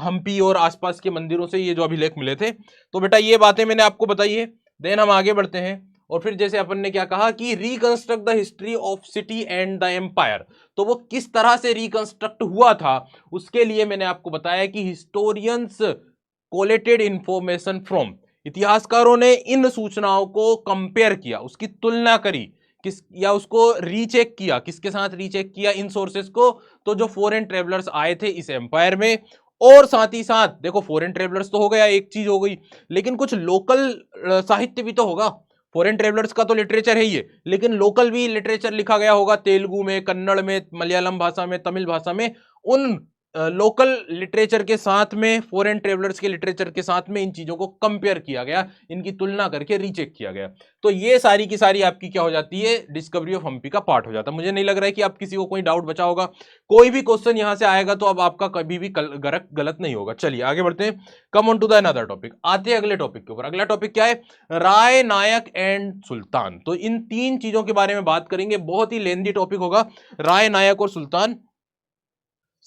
हम्पी और आसपास के मंदिरों से ये जो अभिलेख मिले थे। तो बेटा ये बातें मैंने आपको बताई है। देन हम आगे बढ़ते हैं, और फिर जैसे अपन ने क्या कहा कि reconstruct the history of city and the empire, तो वो किस तरह से रिकंस्ट्रक्ट हुआ था, उसके लिए मैंने आपको बताया कि हिस्टोरियंस कोलेटेड इंफॉर्मेशन फ्रॉम, इतिहासकारों ने इन सूचनाओं को कंपेयर किया, उसकी तुलना करी, किस या उसको रीचेक किया, किसके साथ रीचेक किया, इन सोर्सेस को, तो जो फॉरेन ट्रेवलर्स आए थे इस एम्पायर में। और साथ ही साथ देखो, फॉरेन ट्रेवलर्स तो हो गया, एक चीज हो गई, लेकिन कुछ लोकल साहित्य भी तो होगा। फॉरेन ट्रेवलर्स का तो लिटरेचर है ही है, लेकिन लोकल भी लिटरेचर लिखा गया होगा, तेलुगु में, कन्नड़ में, मलयालम भाषा में, तमिल भाषा में। उन लोकल लिटरेचर के साथ में, फॉरेन ट्रेवलर्स के लिटरेचर के साथ में इन चीजों को कंपेयर किया गया, इनकी तुलना करके रीचेक किया गया। तो ये सारी की सारी आपकी क्या हो जाती है, डिस्कवरी ऑफ हम्पी का पार्ट हो जाता है। मुझे नहीं लग रहा है कि आप किसी को कोई डाउट बचा होगा, कोई भी क्वेश्चन यहां से आएगा तो अब आपका कभी भी गलत नहीं होगा। चलिए आगे बढ़ते हैं, come on to the another topic, आते हैं अगले टॉपिक के ऊपर। अगला टॉपिक क्या है, राय, नायक एंड सुल्तान। तो इन तीन चीजों के बारे में बात करेंगे, बहुत ही लेंथी टॉपिक होगा, राय, नायक और सुल्तान।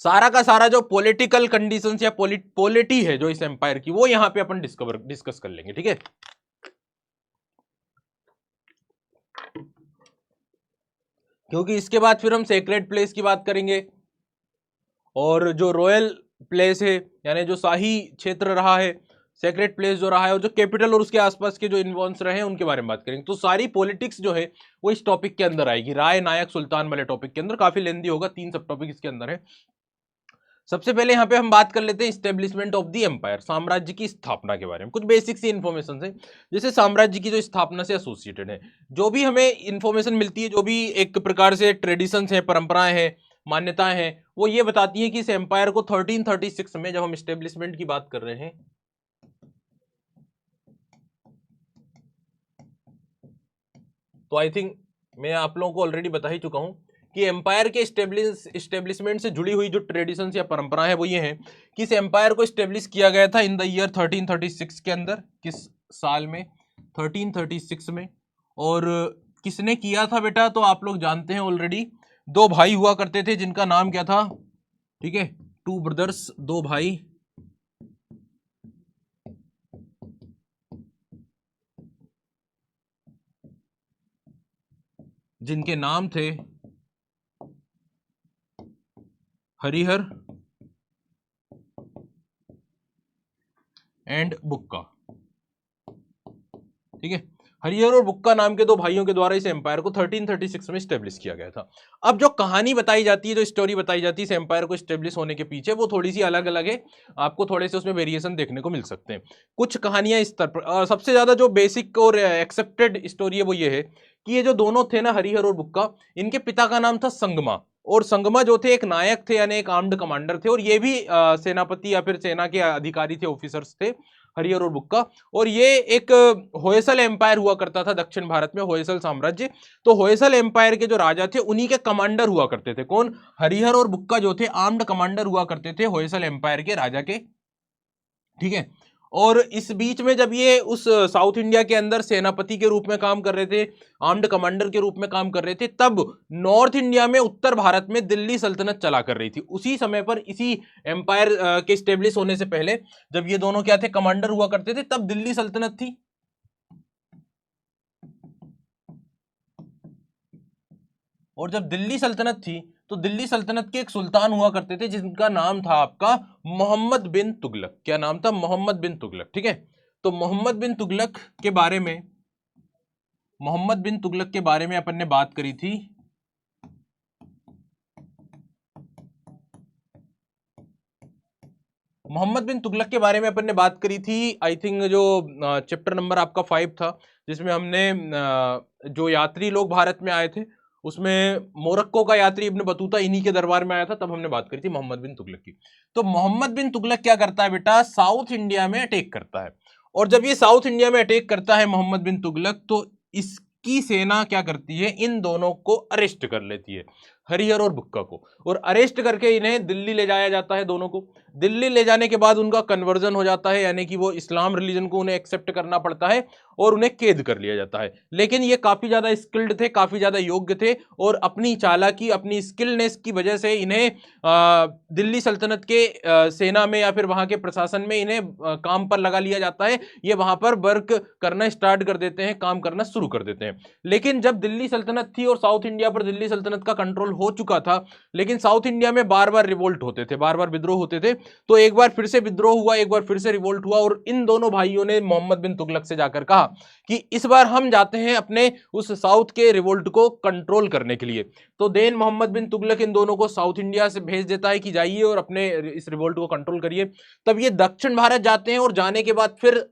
सारा का सारा जो पॉलिटिकल कंडीशंस या पॉलिटी है जो इस एम्पायर की, वो यहां पे अपन डिस्कस कर लेंगे, ठीक है। क्योंकि इसके बाद फिर हम सेक्रेड प्लेस की बात करेंगे, और जो रॉयल प्लेस है, यानी जो शाही क्षेत्र रहा है, सेक्रेट प्लेस जो रहा है, और जो कैपिटल और उसके आसपास के जो इन्वॉल्व रहे हैं उनके बारे में बात करेंगे। तो सारी पॉलिटिक्स जो है वो इस टॉपिक के अंदर आएगी, राय, नायक, सुल्तान वाले टॉपिक के अंदर। काफी लेंदी होगा, 3 सब टॉपिक इसके अंदर है। सबसे पहले यहाँ पे हम बात कर लेते हैं स्टेब्लिशमेंट ऑफ द एम्पायर, साम्राज्य की स्थापना के बारे में। कुछ बेसिक सी इन्फॉर्मेशन है, जैसे साम्राज्य की जो स्थापना से एसोसिएटेड है, जो भी हमें इन्फॉर्मेशन मिलती है, जो भी एक प्रकार से ट्रेडिशंस है, परंपराएं हैं, मान्यताएं हैं, वो ये बताती है कि इस एम्पायर को 1336 में, जब हम स्टेब्लिशमेंट की बात कर रहे हैं, तो आई थिंक मैं आप लोगों को ऑलरेडी बता ही चुका हूं कि एम्पायर के स्टेब्लिशमेंट से जुड़ी हुई जो ट्रेडिशंस या परंपरा है वो ये है कि इस एम्पायर को स्टेब्लिश किया गया था इन द ईयर 1336 के अंदर। किस साल में, 1336 में। और किसने किया था बेटा, तो आप लोग जानते हैं ऑलरेडी, 2 भाई हुआ करते थे जिनका नाम क्या था, ठीक है, 2 ब्रदर्स, 2 भाई, जिनके नाम थे हरिहर एंड बुक्का। ठीक है, हरिहर और बुक्का नाम के दो भाइयों के द्वारा इस एम्पायर को 1336 में स्टेब्लिश किया गया था। अब जो कहानी बताई जाती है, जो स्टोरी बताई जाती है इस एम्पायर को स्टेब्लिश होने के पीछे, वो थोड़ी सी अलग अलग है। आपको थोड़े से उसमें वेरिएशन देखने को मिल सकते हैं। कुछ कहानियां इस तरह पर, सबसे ज्यादा जो बेसिक और एक्सेप्टेड स्टोरी है वो ये है कि ये जो दोनों थे ना, हरिहर और बुक्का, इनके पिता का नाम था संगमा, और संगमा जो थे एक नायक थे, यानी एक आर्म्ड कमांडर थे, और ये भी सेनापति या फिर सेना के अधिकारी थे, ऑफिसर्स थे, हरिहर और बुक्का। और ये एक होयसल एम्पायर हुआ करता था दक्षिण भारत में, होयसल साम्राज्य। तो होयसल एम्पायर के जो राजा थे उन्हीं के कमांडर हुआ करते थे। कौन? हरिहर और बुक्का जो थे आर्म्ड कमांडर हुआ करते थे होयसल एम्पायर के राजा के। ठीक है, और इस बीच में जब ये उस साउथ इंडिया के अंदर सेनापति के रूप में काम कर रहे थे, आर्म्ड कमांडर के रूप में काम कर रहे थे, तब नॉर्थ इंडिया में, उत्तर भारत में दिल्ली सल्तनत चला कर रही थी। उसी समय पर, इसी एम्पायर के स्टेब्लिश होने से पहले, जब ये दोनों क्या थे, कमांडर हुआ करते थे, तब दिल्ली सल्तनत थी। और जब दिल्ली सल्तनत थी तो दिल्ली सल्तनत के एक सुल्तान हुआ करते थे जिनका नाम था आपका मोहम्मद बिन तुगलक। क्या नाम था? मोहम्मद बिन तुगलक। ठीक है, तो मोहम्मद बिन तुगलक के बारे में, मोहम्मद बिन तुगलक के बारे में अपन ने बात करी थी। मोहम्मद बिन तुगलक के बारे में अपन ने बात करी थी, आई थिंक जो चैप्टर नंबर आपका 5 था, जिसमें हमने जो यात्री लोग भारत में आए थे उसमें मोरक्को का यात्री इब्न बतूता इन्हीं के दरबार में आया था, तब हमने बात करी थी मोहम्मद बिन तुगलक की। तो मोहम्मद बिन तुगलक क्या करता है बेटा? साउथ इंडिया में अटैक करता है। और जब ये साउथ इंडिया में अटैक करता है मोहम्मद बिन तुगलक, तो इसकी सेना क्या करती है? इन दोनों को अरेस्ट कर लेती है, हरिहर और बुक्का को, और अरेस्ट करके इन्हें दिल्ली ले जाया जाता है। दोनों को दिल्ली ले जाने के बाद उनका कन्वर्जन हो जाता है, यानी कि वो इस्लाम रिलीजन को उन्हें एक्सेप्ट करना पड़ता है, और उन्हें कैद कर लिया जाता है। लेकिन ये काफी ज्यादा स्किल्ड थे, काफी ज्यादा योग्य थे, और अपनी चालाकी, अपनी स्किलनेस की वजह से इन्हें दिल्ली सल्तनत के सेना में या फिर वहां के प्रशासन में इन्हें काम पर लगा लिया जाता है। ये वहां पर वर्क करना स्टार्ट कर देते हैं, काम करना शुरू कर देते हैं। लेकिन जब दिल्ली सल्तनत थी और साउथ इंडिया पर दिल्ली सल्तनत का कंट्रोल हो चुका था, लेकिन साउथ इंडिया में बार बार रिवोल्ट होते थे, बार बार विद्रोह होते थे। तो एक बार फिर से विद्रोह हुआ, एक बार फिर से रिवोल्ट हुआ, और इन दोनों भाइयों ने मोहम्मद बिन तुगलक से जाकर कहा कि इस बार हम जाते हैं अपने उस साउथ के रिवोल्ट को कंट्रोल करने के लिए। तो देन मोहम्मद बिन तुगलक इन दोनों को साउथ इंडिया से भेज देता है कि जाइए और अपने इस रिवोल्ट को कंट्रोल करिए। तब ये दक्षिण भारत जाते हैं, और जाने के बाद फिर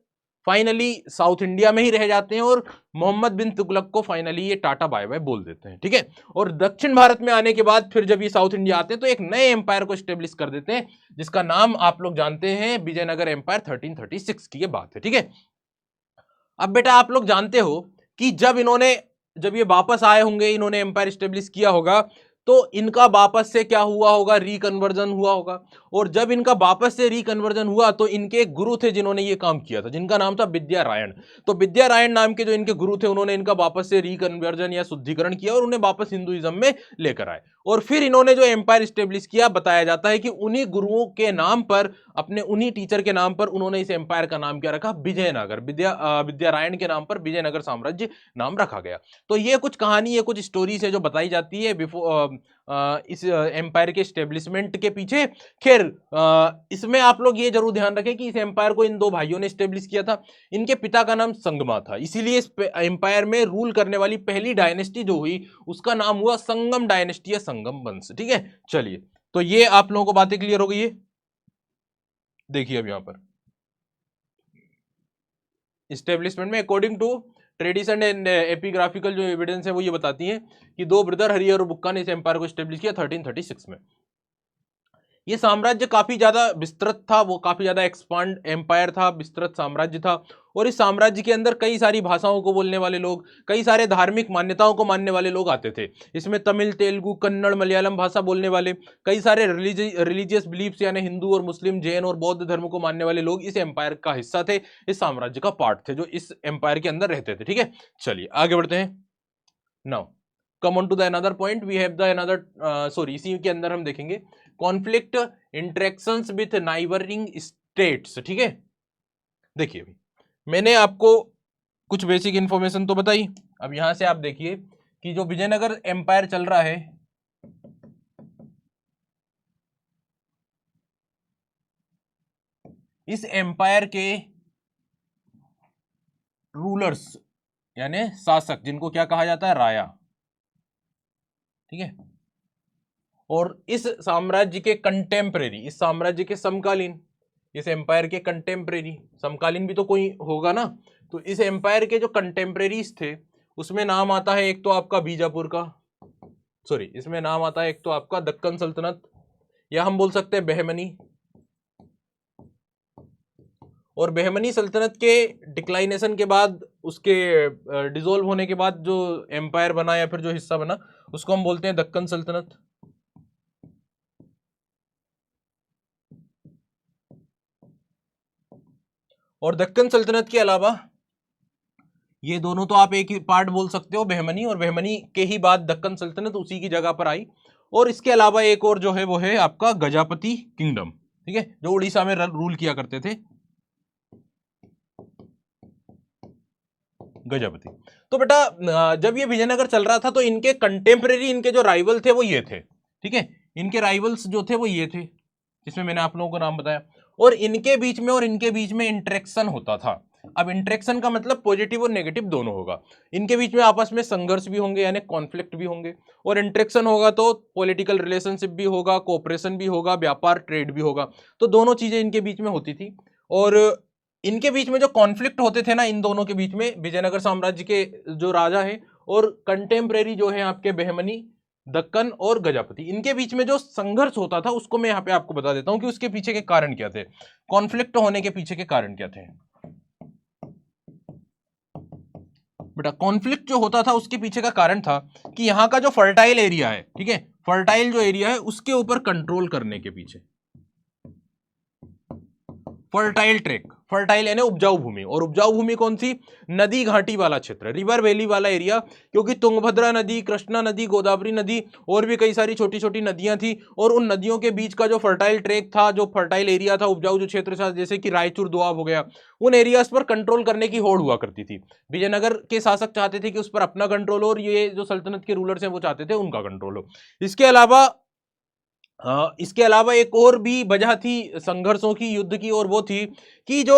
फाइनली साउथ इंडिया में ही रह जाते हैं, और मोहम्मद बिन तुगलक को फाइनली ये टाटा बाय बाय बोल देते हैं। ठीक है, और दक्षिण भारत में आने के बाद फिर जब ये साउथ इंडिया आते हैं तो एक नए एम्पायर को स्टेब्लिश कर देते हैं, जिसका नाम आप लोग जानते हैं, विजयनगर एम्पायर। 1336 की ये बात है। ठीक है, अब बेटा आप लोग जानते हो कि जब ये वापस आए होंगे, इन्होंने एम्पायर स्टेब्लिश किया होगा, तो इनका वापस से क्या हुआ होगा? रिकन्वर्जन हुआ होगा। और जब इनका वापस से रिकन्वर्जन हुआ तो इनके एक गुरु थे जिन्होंने ये काम किया था, जिनका नाम था विद्यारायण। तो विद्यारायण नाम के जो इनके गुरु थे, उन्होंने इनका वापस से रिकन्वर्जन या शुद्धिकरण किया और उन्हें वापस हिंदुइज्म में लेकर आए। और फिर इन्होंने जो एम्पायर स्टेब्लिश किया, बताया जाता है कि उन्हीं गुरुओं के नाम पर, अपने उन्हीं टीचर के नाम पर, उन्होंने इस एम्पायर का नाम क्या रखा? विजयनगर। विद्यारायण के नाम पर विजयनगर साम्राज्य नाम रखा गया। तो ये कुछ कहानी है, कुछ स्टोरीज है जो बताई जाती है इस एम्पायर के स्टेब्लिशमेंट के पीछे। खैर, इसमें आप लोग ये जरूर ध्यान रखें कि इस एम्पायर को इन दो भाइयों ने स्टेब्लिश किया था। इनके पिता का नाम संगमा था, इसीलिए इस एम्पायर में रूल करने वाली पहली डायनेस्टी जो हुई उसका नाम हुआ संगम डायनेस्टी या संगम वंश। ठीक है, चलिए, तो ये आप लोगों को बातें क्लियर हो गई है। देखिए अब यहां पर स्टेब्लिशमेंट में according to tradition and epigraphical जो एविडेंस है वो ये बताती हैं कि दो ब्रदर हरिहर और बुक्का ने इस एम्पायर को स्टेब्लिश किया 1336 में। ये साम्राज्य काफी ज्यादा विस्तृत था, वो काफी ज्यादा एक्सपांड एम्पायर था, विस्तृत साम्राज्य था, और इस साम्राज्य के अंदर कई सारी भाषाओं को बोलने वाले लोग, कई सारे धार्मिक मान्यताओं को मानने वाले लोग आते थे। इसमें तमिल, तेलुगु, कन्नड़, मलयालम भाषा बोलने वाले, कई सारे रिलीजियस बिलीफ्स यानी हिंदू और मुस्लिम, जैन और बौद्ध धर्म को मानने वाले लोग इस एम्पायर का हिस्सा थे, इस साम्राज्य का पार्ट थे, जो इस एम्पायर के अंदर रहते थे। ठीक है, चलिए आगे बढ़ते हैं। Now come on to the another point, we have the another sorry, इसी के अंदर हम देखेंगे conflict interactions with neighbouring states. ठीक है, देखिए भाई, मैंने आपको कुछ बेसिक इंफॉर्मेशन तो बताई। अब यहां से आप देखिए कि जो विजयनगर एम्पायर चल रहा है, इस एम्पायर के रूलर्स यानी शासक, जिनको क्या कहा जाता है, राया, ठीक है, और इस साम्राज्य के कंटेम्परेरी, इस साम्राज्य के समकालीन, इस एम्पायर के कंटेम्परेरी, समकालीन भी तो कोई होगा ना, तो इस एम्पायर के जो कंटेम्परेरीज थे उसमें नाम आता है एक तो आपका बीजापुर का, सॉरी इसमें नाम आता है एक तो आपका दक्कन सल्तनत, या हम बोल सकते हैं बहमनी। और बहमनी सल्तनत के डिक्लाइनेशन के बाद, उसके डिसॉल्व होने के बाद जो एम्पायर बना या फिर जो हिस्सा बना उसको हम बोलते हैं दक्कन सल्तनत। और दक्कन सल्तनत के अलावा ये दोनों तो आप एक ही पार्ट बोल सकते हो, बहमनी, और बहमनी के ही बाद दक्कन सल्तनत उसी की जगह पर आई। और इसके अलावा एक और जो है वो है आपका गजापति किंगडम, ठीक है, जो उड़ीसा में रूल किया करते थे, गजापति। तो बेटा जब ये विजयनगर चल रहा था तो इनके कंटेम्परेरी, इनके जो राइवल थे वो ये थे, ठीक है, इनके राइवल्स जो थे वो ये थे, जिसमें मैंने आप लोगों को नाम बताया। और इनके बीच में इंटरेक्शन होता था। अब इंटरेक्शन का मतलब पॉजिटिव और नेगेटिव दोनों होगा। इनके बीच में आपस में संघर्ष भी होंगे, यानी कॉन्फ्लिक्ट भी होंगे, और इंटरेक्शन होगा तो पॉलिटिकल रिलेशनशिप भी होगा, कोऑपरेशन भी होगा, व्यापार ट्रेड भी होगा। तो दोनों चीजें इनके बीच में होती थी। और इनके बीच में जो कॉन्फ्लिक्ट होते थे ना, इन दोनों के बीच में, विजयनगर साम्राज्य के जो राजा है और कंटेम्परेरी जो है आपके बहमनी, दक्कन और गजापति, इनके बीच में जो संघर्ष होता था उसको मैं यहाँ पे आपको बता देता हूं कि उसके पीछे के कारण क्या थे, कॉन्फ्लिक्ट होने के पीछे के कारण क्या थे। बेटा कॉन्फ्लिक्ट जो होता था उसके पीछे का कारण था कि यहाँ का जो फर्टाइल एरिया है, ठीक है, फर्टाइल जो एरिया है उसके ऊपर कंट्रोल करने के पीछे, फर्टाइल ट्रैक, फर्टाइल यानी उपजाऊ भूमि, और उपजाऊ भूमि कौन सी, नदी घाटी वाला क्षेत्र, रिवर वैली वाला एरिया, क्योंकि तुंगभद्रा नदी, कृष्णा नदी, गोदावरी नदी और भी कई सारी छोटी छोटी नदियां थी, और उन नदियों के बीच का जो फर्टाइल ट्रैक था, जो फर्टाइल एरिया था, उपजाऊ जो क्षेत्र था, जैसे कि रायचूर दोआब हो गया, उन एरियाज पर कंट्रोल करने की होड़ हुआ करती थी। विजयनगर के शासक चाहते थे कि उस पर अपना कंट्रोल हो, और ये जो सल्तनत के रूलर्स हैं वो चाहते थे उनका कंट्रोल हो। इसके अलावा एक और भी वजह थी संघर्षों की, युद्ध की, और वो थी कि जो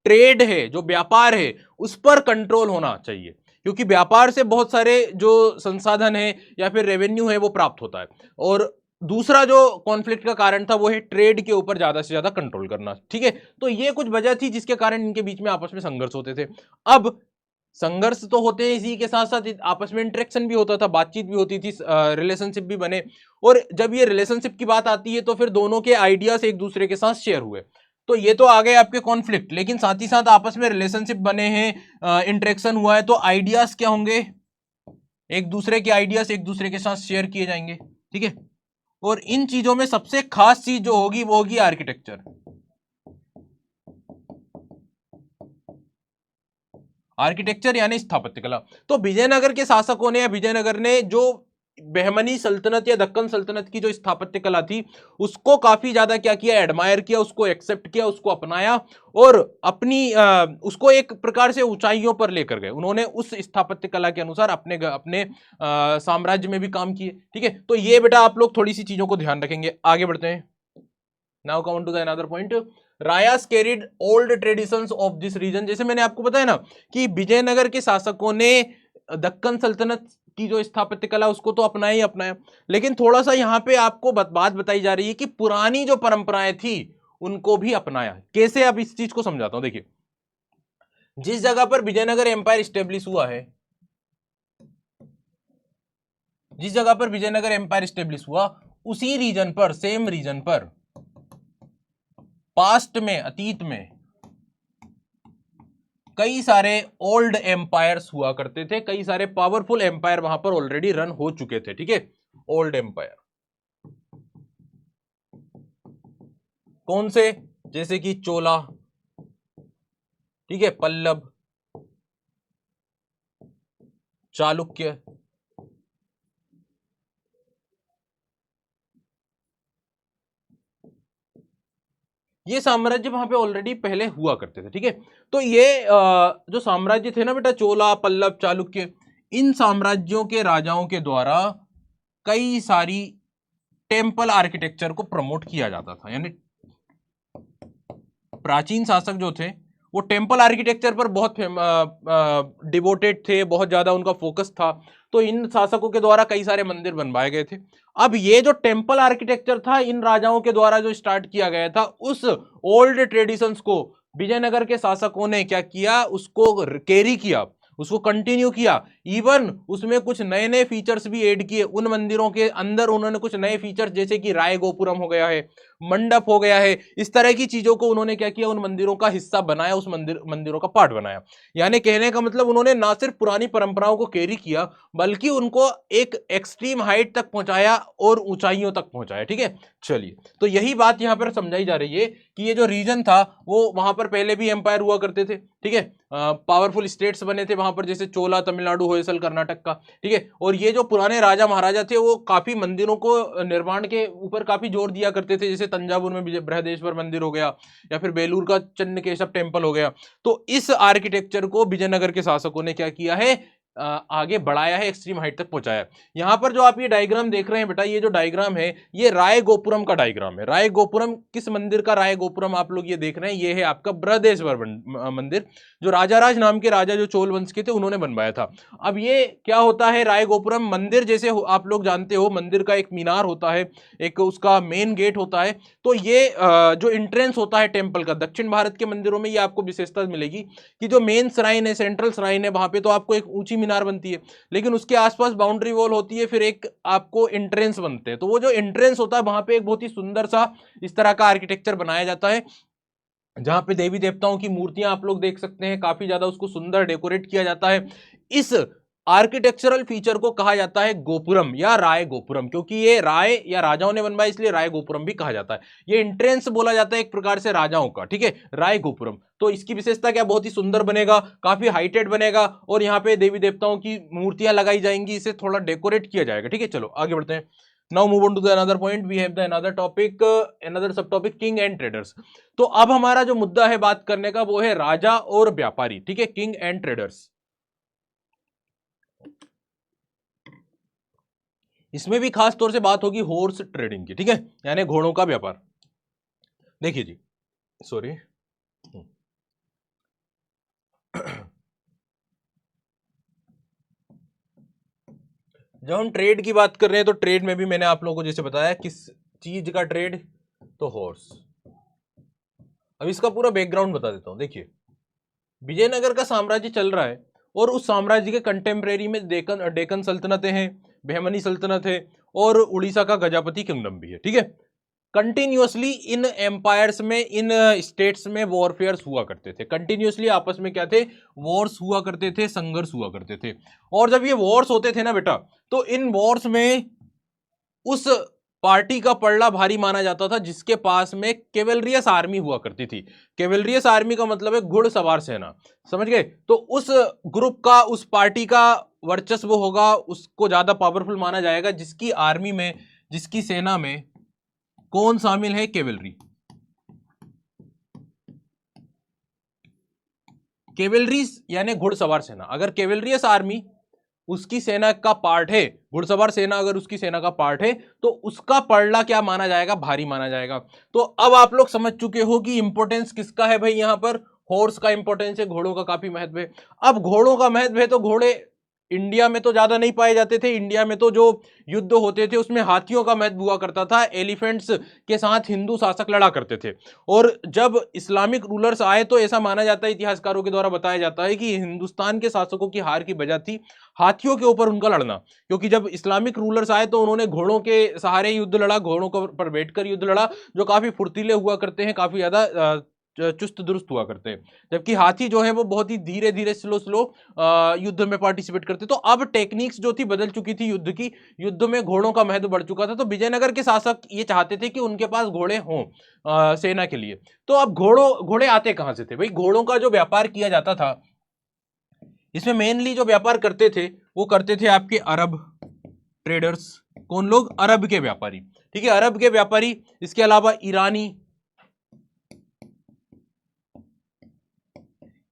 ट्रेड है, जो व्यापार है, उस पर कंट्रोल होना चाहिए, क्योंकि व्यापार से बहुत सारे जो संसाधन है या फिर रेवेन्यू है वो प्राप्त होता है। और दूसरा जो कॉन्फ्लिक्ट का कारण था वो है ट्रेड के ऊपर ज्यादा से ज्यादा कंट्रोल करना, ठीक है। तो ये कुछ वजह थी जिसके कारण इनके बीच में आपस में संघर्ष होते थे। अब संघर्ष तो होते हैं, इसी के साथ साथ आपस में इंटरेक्शन भी होता था, बातचीत भी होती थी, रिलेशनशिप भी बने। और जब ये रिलेशनशिप की बात आती है तो फिर दोनों के आइडियाज एक दूसरे के साथ शेयर हुए। तो ये तो आ गए आपके कॉन्फ्लिक्ट, लेकिन साथ ही साथ आपस में रिलेशनशिप बने हैं, इंटरेक्शन हुआ है, तो आइडियाज क्या होंगे, एक दूसरे के आइडियाज एक दूसरे के साथ शेयर किए जाएंगे, ठीक है। और इन चीजों में सबसे खास चीज जो होगी वो होगी आर्किटेक्चर, आर्किटेक्चर यानी स्थापत्य कला। तो विजयनगर के शासकों ने या विजयनगर ने जो बहमनी सल्तनत या दक्कन सल्तनत की जो स्थापत्य कला थी उसको काफी ज्यादा क्या किया, एडमायर किया, उसको एक्सेप्ट किया, उसको अपनाया, और अपनी उसको एक प्रकार से ऊंचाइयों पर लेकर गए। उन्होंने उस स्थापत्य कला के अनुसार अपने अपने साम्राज्य में भी काम किए, ठीक है। तो ये बेटा आप लोग थोड़ी सी चीजों को ध्यान रखेंगे। आगे बढ़ते हैं। Now come to the another point, Rayas carried old traditions of this region. जैसे मैंने आपको बताया ना कि विजयनगर के शासकों ने दक्कन सल्तनत की जो स्थापत्य कला उसको तो अपनाया ही अपनाया, लेकिन थोड़ा सा यहाँ पे आपको बात बताई जा रही है कि पुरानी जो परंपराएं थी उनको भी अपनाया। कैसे, अब इस चीज को समझाता हूं। देखिए, जिस जगह पर विजयनगर एम्पायर स्टेब्लिश हुआ है, जिस जगह पर विजयनगर एम्पायर स्टेब्लिश हुआ, उसी रीजन पर, सेम रीजन पर पास्ट में, अतीत में कई सारे ओल्ड एम्पायर्स हुआ करते थे, कई सारे पावरफुल एम्पायर वहां पर ऑलरेडी रन हो चुके थे, ठीक है। ओल्ड एम्पायर कौन से, जैसे कि चोला, ठीक है, पल्लव, चालुक्य, ये साम्राज्य वहां पे ऑलरेडी पहले हुआ करते थे, ठीक है। तो ये जो साम्राज्य थे ना बेटा, चोला, पल्लव, चालुक्य, इन साम्राज्यों के राजाओं के द्वारा कई सारी टेम्पल आर्किटेक्चर को प्रमोट किया जाता था। यानी प्राचीन शासक जो थे वो टेम्पल आर्किटेक्चर पर बहुत डिवोटेड थे, बहुत ज्यादा उनका फोकस था। तो इन शासकों के द्वारा कई सारे मंदिर बनवाए गए थे। अब ये जो टेम्पल आर्किटेक्चर था इन राजाओं के द्वारा जो स्टार्ट किया गया था, उस ओल्ड ट्रेडिशंस को विजयनगर के शासकों ने क्या किया, उसको कैरी किया, उसको कंटिन्यू किया। इवन उसमें कुछ नए नए फीचर्स भी ऐड किए। उन मंदिरों के अंदर उन्होंने कुछ नए फीचर्स जैसे कि राय गोपुरम हो गया है, मंडप हो गया है, इस तरह की चीजों को उन्होंने क्या किया, उन मंदिरों का हिस्सा बनाया, उस मंदिरों का पार्ट बनाया। यानी कहने का मतलब उन्होंने ना सिर्फ पुरानी परंपराओं को कैरी किया बल्कि उनको एक एक्सट्रीम हाइट तक पहुंचाया और ऊंचाइयों तक पहुंचाया। ठीक है, चलिए, तो यही बात यहां पर समझाई जा रही है कि ये जो रीजन था वो वहां पर पहले भी एम्पायर हुआ करते थे। ठीक है, पावरफुल स्टेट्स बने थे वहां पर, जैसे चोला, तमिलनाडु, होयसल, कर्नाटक का। ठीक है, और ये जो पुराने राजा महाराजा थे वो काफी मंदिरों को निर्माण के ऊपर काफी जोर दिया करते थे। जैसे तंजावुर में बृहदेश्वर मंदिर हो गया, या फिर बेलूर का चन्नकेशव टेम्पल हो गया। तो इस आर्किटेक्चर को विजयनगर के शासकों ने क्या किया है, आगे बढ़ाया है, एक्सट्रीम हाइट तक पहुंचाया। यहां पर जो आप ये डायग्राम देख रहे हैं बेटा, ये जो डायग्राम है ये राय गोपुरम का डायग्राम है। राय गोपुरम किस मंदिर का राय गोपुरम आप लोग ये देख रहे हैं, ये है आपका बृहदेश्वर मंदिर, जो राजाराज नाम के राजा जो चोल वंश के थे उन्होंने बनवाया था। अब ये क्या होता है, राय गोपुरम मंदिर जैसे आप लोग जानते हो मंदिर का एक मीनार होता है, एक उसका मेन गेट होता है। तो ये जो एंट्रेंस होता है टेम्पल का, दक्षिण भारत के मंदिरों में ये आपको विशेषता मिलेगी कि जो मेन श्राइन है, सेंट्रल श्राइन है, वहां पे तो आपको एक ऊंची मीनार बनती है, लेकिन उसके आसपास बाउंड्री वॉल होती है, फिर एक आपको एंट्रेंस बनते हैं। तो वो जो एंट्रेंस होता है वहां पे एक बहुत ही सुंदर सा इस तरह का आर्किटेक्चर बनाया जाता है, जहां पे देवी देवताओं की मूर्तियां आप लोग देख सकते हैं, काफी ज्यादा उसको सुंदर डेकोरेट किया जाता है। इस आर्किटेक्चरल फीचर को कहा जाता है गोपुरम या राय गोपुरम, क्योंकि ये राय या राजाओं ने बनवाया इसलिए राय गोपुरम भी कहा जाता है। ये एंट्रेंस बोला जाता है एक प्रकार से राजाओं का। ठीक है, राय गोपुरम। तो इसकी विशेषता क्या, बहुत ही सुंदर बनेगा, काफी हाइटेड बनेगा, और यहाँ पे देवी देवताओं की मूर्तियां लगाई जाएंगी, इसे थोड़ा डेकोरेट किया जाएगा। ठीक है, चलो आगे बढ़ते हैं। Now move on to the another point. We have the another topic, another subtopic, king and traders. तो अब हमारा जो मुद्दा है बात करने का वो है राजा और व्यापारी। ठीक है, किंग एंड ट्रेडर्स। इसमें भी खास तौर से बात होगी हॉर्स ट्रेडिंग की। ठीक है, यानी घोड़ों का व्यापार। देखिए जी, सॉरी, जब हम ट्रेड की बात कर रहे हैं तो ट्रेड में भी मैंने आप लोगों को जैसे बताया किस चीज का ट्रेड, तो हॉर्स। अब इसका पूरा बैकग्राउंड बता देता हूं। देखिए, विजयनगर का साम्राज्य चल रहा है और उस साम्राज्य के कंटेम्प्रेरी में डेक्कन सल्तनतें हैं, बहमनी सल्तनत है, और उड़ीसा का गजापति किंगडम भी है। ठीक है, कंटिन्यूअसली इन एम्पायर्स में, इन स्टेट्स में वॉरफेयर्स हुआ करते थे। कंटिन्यूअसली आपस में क्या थे, वॉर्स हुआ करते थे, संघर्ष हुआ करते थे। और जब ये वॉर्स होते थे ना बेटा, तो इन वॉर्स में उस पार्टी का पलड़ा भारी माना जाता था जिसके पास में केवलरियस आर्मी हुआ करती थी। केवलरियस आर्मी का मतलब है घुड़सवार सेना, समझ गए? तो उस ग्रुप का, उस पार्टी का वर्चस्व होगा, उसको ज्यादा पावरफुल माना जाएगा जिसकी आर्मी में, जिसकी सेना में कौन शामिल है, केवलरी। केवलरी यानी घुड़सवार सेना। अगर केवलरियस आर्मी उसकी सेना का पार्ट है, घुड़सवार सेना अगर उसकी सेना का पार्ट है, तो उसका पलड़ा क्या माना जाएगा, भारी माना जाएगा। तो अब आप लोग समझ चुके हो कि इंपॉर्टेंस किसका है भाई, यहां पर हॉर्स का इंपॉर्टेंस है, घोड़ों का काफी महत्व है। अब घोड़ों का महत्व है तो घोड़े इंडिया में तो ज्यादा नहीं पाए जाते थे। इंडिया में तो जो युद्ध होते थे उसमें हाथियों का महत्व हुआ करता था, एलिफेंट्स के साथ हिंदू शासक लड़ा करते थे। और जब इस्लामिक रूलर्स आए तो ऐसा माना जाता है, इतिहासकारों के द्वारा बताया जाता है कि हिंदुस्तान के शासकों की हार की वजह थी हाथियों के ऊपर उनका लड़ना, क्योंकि जब इस्लामिक रूलर्स आए तो उन्होंने घोड़ों के सहारे युद्ध लड़ा, घोड़ों पर बैठकर युद्ध लड़ा, जो काफी फुर्तीले हुआ करते हैं, काफी ज्यादा चुस्त दुरुस्त हुआ करते हैं। जबकि हाथी जो है वो बहुत ही धीरे धीरे स्लो युद्ध में पार्टिसिपेट करते। तो अब टेक्निक्स जो थी बदल चुकी थी युद्ध की, युद्ध में घोड़ों का महत्व बढ़ चुका था। तो विजयनगर के शासक ये चाहते थे कि उनके पास घोड़े हों सेना के लिए। तो अब घोड़े आते कहां से थे भाई? घोड़ों का जो व्यापार किया जाता था, इसमें मेनली जो व्यापार करते थे वो करते थे आपके अरब ट्रेडर्स। कौन लोग? अरब के व्यापारी। ठीक है, अरब के व्यापारी, इसके अलावा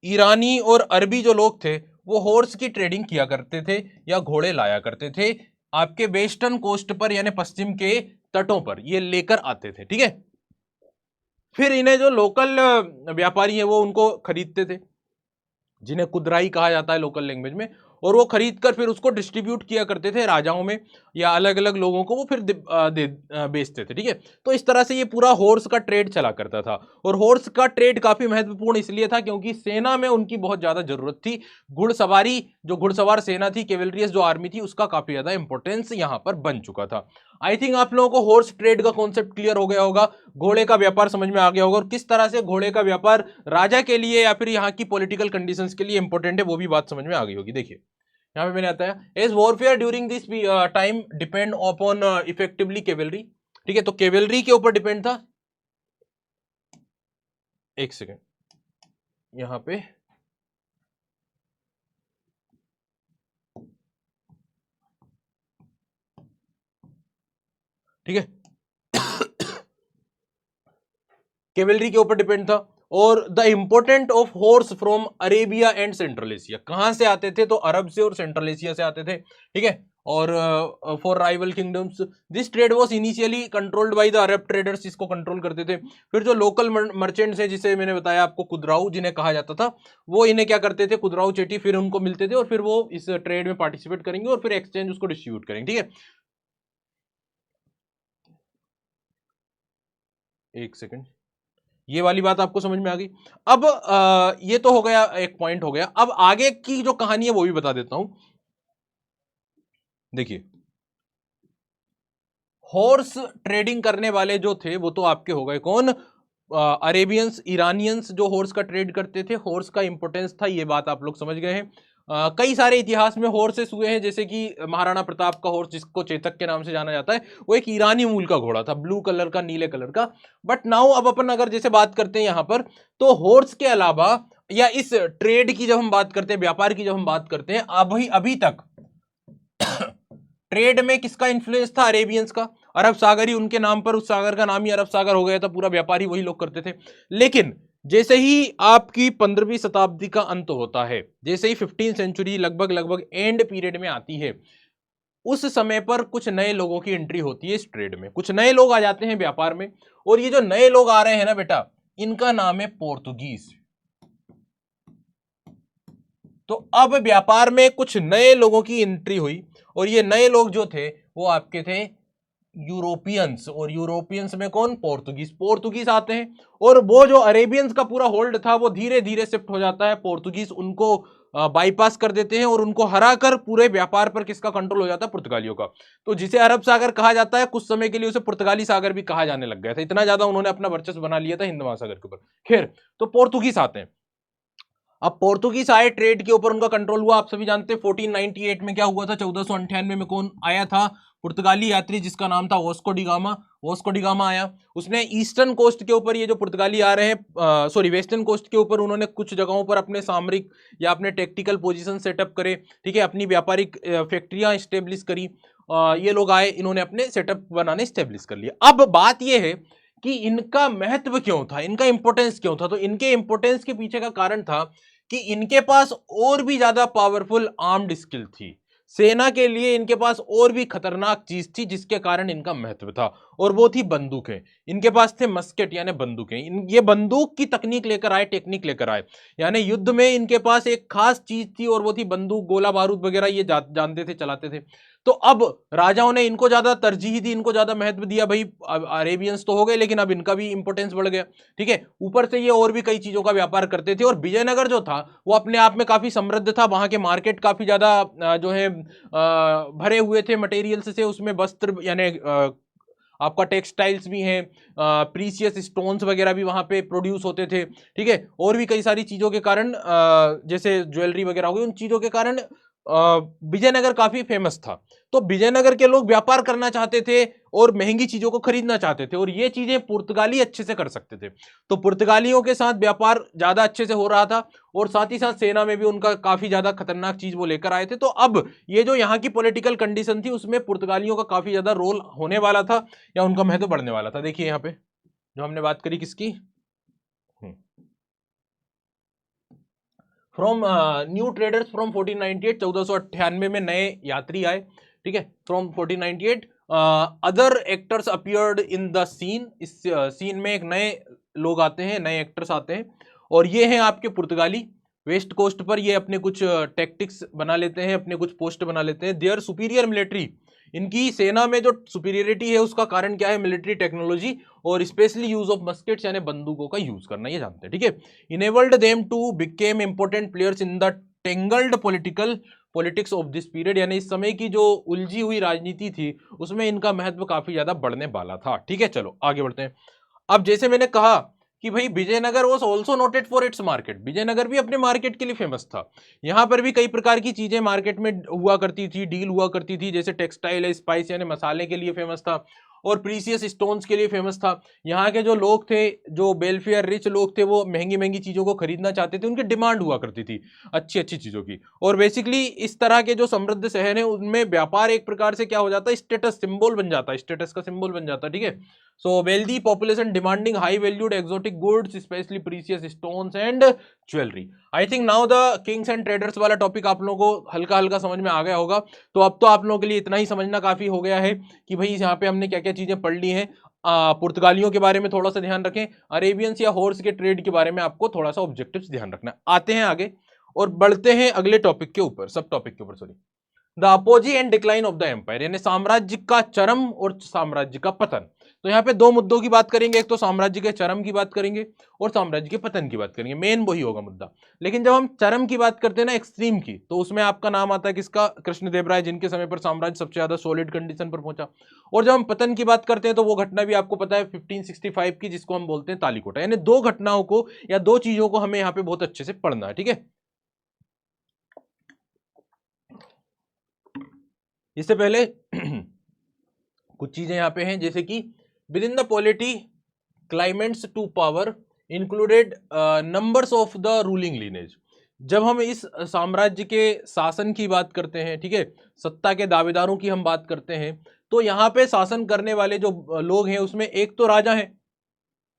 ईरानी और अरबी जो लोग थे वो हॉर्स की ट्रेडिंग किया करते थे या घोड़े लाया करते थे आपके वेस्टर्न कोस्ट पर, यानी पश्चिम के तटों पर ये लेकर आते थे, ठीक है। फिर इन्हें जो लोकल व्यापारी है वो उनको खरीदते थे, जिन्हें कुदराई कहा जाता है लोकल लैंग्वेज में, और वो खरीद कर फिर उसको डिस्ट्रीब्यूट किया करते थे राजाओं में या अलग अलग लोगों को, वो फिर बेचते थे, ठीक है। तो इस तरह से ये पूरा हॉर्स का ट्रेड चला करता था। और हॉर्स का ट्रेड काफी महत्वपूर्ण इसलिए था क्योंकि सेना में उनकी बहुत ज्यादा जरूरत थी। घुड़सवारी, जो घुड़सवार सेना थी, कैवेलरियस जो आर्मी थी, उसका काफी ज्यादा इंपॉर्टेंस यहां पर बन चुका था। आई थिंक आप लोगों को हॉर्स ट्रेड का कॉन्सेप्ट क्लियर हो गया होगा, घोड़े का व्यापार समझ में आ गया होगा, और किस तरह से घोड़े का व्यापार राजा के लिए या फिर यहाँ की पॉलिटिकल कंडीशंस के लिए इंपॉर्टेंट है, वो भी बात समझ में आ गई होगी। देखिए यहाँ पे मैंने आता है, as warfare during this time depend upon effectively cavalry, ठीक है। तो कैवेलरी के ऊपर डिपेंड था। एक सेकेंड, यहां पे ठीक है कैवेलरी के ऊपर डिपेंड था। और the important of horse from Arabia and central Asia, कहां से आते थे? तो अरब से और सेंट्रल एशिया से आते थे, ठीक है। और for rival kingdoms this trade was initially controlled by the Arab traders, इसको कंट्रोल करते थे। फिर जो लोकल मर्चेंट्स है, जिसे मैंने बताया आपको कुदराऊ जिन्हें कहा जाता था, वो इन्हें क्या करते थे, कुदराऊ चेटी, फिर उनको मिलते थे और फिर वो इस ट्रेड में पार्टिसिपेट करेंगे और फिर एक्सचेंज उसको डिस्ट्रीब्यूट करेंगे, ठीक है। एक सेकेंड, ये वाली बात आपको समझ में आ गई। अब ये तो हो गया, एक पॉइंट हो गया। अब आगे की जो कहानी है वो भी बता देता हूं। देखिए हॉर्स ट्रेडिंग करने वाले जो थे वो तो आपके हो गए कौन, अरेबियंस, ईरानियंस जो हॉर्स का ट्रेड करते थे। हॉर्स का इंपॉर्टेंस था, ये बात आप लोग समझ गए हैं। कई सारे इतिहास में हॉर्सेस हुए हैं, जैसे कि महाराणा प्रताप का हॉर्स, जिसको चेतक के नाम से जाना जाता है, वो एक ईरानी मूल का घोड़ा था, ब्लू कलर का, नीले कलर का। बट नाउ अब अपन अगर जैसे बात करते हैं यहां पर, तो हॉर्स के अलावा या इस ट्रेड की जब हम बात करते हैं, व्यापार की जब हम बात करते हैं, अभी अभी तक ट्रेड में किसका इन्फ्लुएंस था? अरेबियंस का। अरब सागर ही उनके नाम पर, उस सागर का नाम ही अरब सागर हो गया था, पूरा व्यापार ही वही लोग करते थे। लेकिन जैसे ही आपकी 15वीं शताब्दी का अंत होता है, जैसे ही 15th सेंचुरी लगभग लगभग एंड पीरियड में आती है, उस समय पर कुछ नए लोगों की एंट्री होती है इस ट्रेड में। कुछ नए लोग आ जाते हैं व्यापार में, और ये जो नए लोग आ रहे हैं ना बेटा, इनका नाम है पोर्तुगीज। तो अब व्यापार में कुछ नए लोगों की एंट्री हुई, और ये नए लोग जो थे वो आपके थे यूरोपियंस। और यूरोपियंस में कौन? पोर्तुगीज। पोर्तुगीज आते हैं, और वो जो अरेबियंस का पूरा होल्ड था वो धीरे धीरे शिफ्ट हो जाता है। पोर्तुगीज उनको बाईपास कर देते हैं, और उनको हराकर पूरे व्यापार पर किसका कंट्रोल हो जाता है? पुर्तगालियों का। तो जिसे अरब सागर कहा जाता है, कुछ समय के लिए उसे पुर्तगाली सागर भी कहा जाने लग गया था, इतना ज्यादा उन्होंने अपना वर्चस्व बना लिया था हिंद महासागर के ऊपर। खैर, तो पोर्तुगीज आते हैं। अब पोर्तुगीज आए, ट्रेड के ऊपर उनका कंट्रोल हुआ। आप सभी जानते हैं 1498 में क्या हुआ था, 1498 में कौन आया था? पुर्तगाली यात्री जिसका नाम था Vasco D gamma. Vasco D gamma आया, उसने ईस्टर्न कोस्ट के ऊपर, ये जो पुर्तगाली आ रहे हैं, सॉरी वेस्टर्न कोस्ट के ऊपर, उन्होंने कुछ जगहों पर अपने सामरिक या अपने टेक्टिकल पोजीशन सेटअप करे, ठीक है, अपनी व्यापारिक फैक्ट्रियां स्टेब्लिश करी। ये लोग आए, इन्होंने अपने सेटअप बनाने स्टेब्लिश कर लिया। अब बात यह है कि इनका महत्व क्यों था, इनका इंपॉर्टेंस क्यों था? तो इनके इंपॉर्टेंस के पीछे का कारण था कि इनके पास और भी ज्यादा पावरफुल आर्म्ड स्किल थी। सेना के लिए इनके पास और भी खतरनाक चीज थी जिसके कारण इनका महत्व था, और वो थी बंदूकें। इनके पास थे मस्केट यानी बंदूकें। ये बंदूक की तकनीक लेकर आए, टेक्निक लेकर आए, यानी युद्ध में इनके पास एक खास चीज थी, और वो थी बंदूक, गोला बारूद वगैरह ये जानते थे, चलाते थे। तो अब राजाओं ने इनको ज्यादा तरजीह दी, इनको ज्यादा महत्व दिया। भाई अरेबियंस तो हो गए, लेकिन अब इनका भी इंपोर्टेंस बढ़ गया, ठीक है। ऊपर से ये और भी कई चीजों का व्यापार करते थे, और विजयनगर जो था वो अपने आप में काफी समृद्ध था। वहां के मार्केट काफी ज्यादा जो है भरे हुए थे मटेरियल्स से। उसमें वस्त्र यानी आपका टेक्सटाइल्स भी हैं, प्रीसियस स्टोन्स वगैरह भी वहां पे प्रोड्यूस होते थे, ठीक है। और भी कई सारी चीजों के कारण, जैसे ज्वेलरी वगैरह हो गई, उन चीजों के कारण विजयनगर काफी फेमस था। तो विजयनगर के लोग व्यापार करना चाहते थे और महंगी चीजों को खरीदना चाहते थे, और ये चीजें पुर्तगाली अच्छे से कर सकते थे। तो पुर्तगालियों के साथ व्यापार ज्यादा अच्छे से हो रहा था, और साथ ही साथ सेना में भी उनका काफी ज्यादा खतरनाक चीज वो लेकर आए थे। तो अब ये जो यहाँ की पॉलिटिकल कंडीशन थी, उसमें पुर्तगालियों का काफी ज्यादा रोल होने वाला था, या उनका महत्व बढ़ने वाला था। देखिए यहाँ पे जो हमने बात करी किसकी, फ्रॉम न्यू ट्रेडर्स फ्रॉम 1498, 1498 में नए यात्री आए, ठीक है, from 1498। Other actors appeared in the scene, इस सीन में एक नए लोग आते हैं, नए एक्टर्स आते हैं, और ये हैं आपके पुर्तगाली। वेस्ट कोस्ट पर ये अपने कुछ टैक्टिक्स बना लेते हैं, अपने कुछ पोस्ट बना लेते हैं। देयर सुपीरियर मिलिट्री, इनकी सेना में जो सुपीरियरिटी है उसका कारण क्या है? मिलिट्री टेक्नोलॉजी और स्पेशली यूज ऑफ मस्केट्स यानी बंदूकों का यूज करना, ये जानते हैं, ठीक है। Enabled them to became important players in the tangled politics of this period, यानी इस समय की जो उलझी हुई राजनीति थी उसमें इनका महत्व काफी ज्यादा बढ़ने वाला था, ठीक है। चलो आगे बढ़ते हैं। अब जैसे मैंने कहा कि भाई Vijayanagar was also noted for its market, Vijayanagar भी अपने मार्केट के लिए फेमस था। यहाँ पर भी कई प्रकार की चीजें मार्केट में हुआ करती थी, डील हुआ करती थी, जैसे टेक्सटाइल है, स्पाइस यानी मसाले के लिए फेमस था, और प्रीसियस स्टोन्स के लिए फेमस था। यहाँ के जो लोग थे, जो वेलफेयर रिच लोग थे, वो महंगी महंगी चीजों को खरीदना चाहते थे, उनकी डिमांड हुआ करती थी अच्छी अच्छी चीजों की। और बेसिकली इस तरह के जो समृद्ध शहर है उनमें व्यापार एक प्रकार से क्या हो जाता है? स्टेटस सिंबल बन जाता है, स्टेटस का सिंबल बन जाता है, ठीक है। So wealthy population demanding high valued exotic goods, specially precious stones and jewellery. I think now the kings and traders वाला टॉपिक आप लोगों को हल्का हल्का समझ में आ गया होगा। तो अब तो आप लोगों के लिए इतना ही समझना काफी हो गया है कि भाई यहाँ पे हमने क्या क्या चीजें पढ़ ली हैं। पुर्तगालियों के बारे में थोड़ा सा ध्यान रखें, अरेबियंस या हॉर्स के ट्रेड के बारे में आपको थोड़ा सा ऑब्जेक्टिव्स ध्यान रखना। आते हैं आगे और बढ़ते हैं अगले टॉपिक के ऊपर, सब टॉपिक के ऊपर, sorry, the apogee and decline of the empire, यानी साम्राज्य का चरम और साम्राज्य का पतन। तो यहाँ पे दो मुद्दों की बात करेंगे, एक तो साम्राज्य के चरम की बात करेंगे और साम्राज्य के पतन की बात करेंगे, मेन वही होगा मुद्दा। लेकिन जब हम चरम की बात करते हैं ना, एक्सट्रीम की, तो उसमें आपका नाम आता है किसका? कृष्णदेव राय, जिनके समय पर साम्राज्य सबसे ज्यादा सॉलिड कंडीशन पर पहुंचा। और जब हम पतन की बात करते हैं तो वो घटना भी आपको पता है 1565 की, जिसको हम बोलते हैं तालीकोटा। यानी दो घटनाओं को या दो चीजों को हमें यहाँ पे बहुत अच्छे से पढ़ना है, ठीक है। इससे पहले कुछ चीजें यहां पे हैं, जैसे कि within the polity climates to power included numbers of the ruling lineage. जब हम इस साम्राज्य के शासन की बात करते हैं, ठीक है, सत्ता के दावेदारों की हम बात करते हैं, तो यहाँ पे शासन करने वाले जो लोग हैं उसमें एक तो राजा है,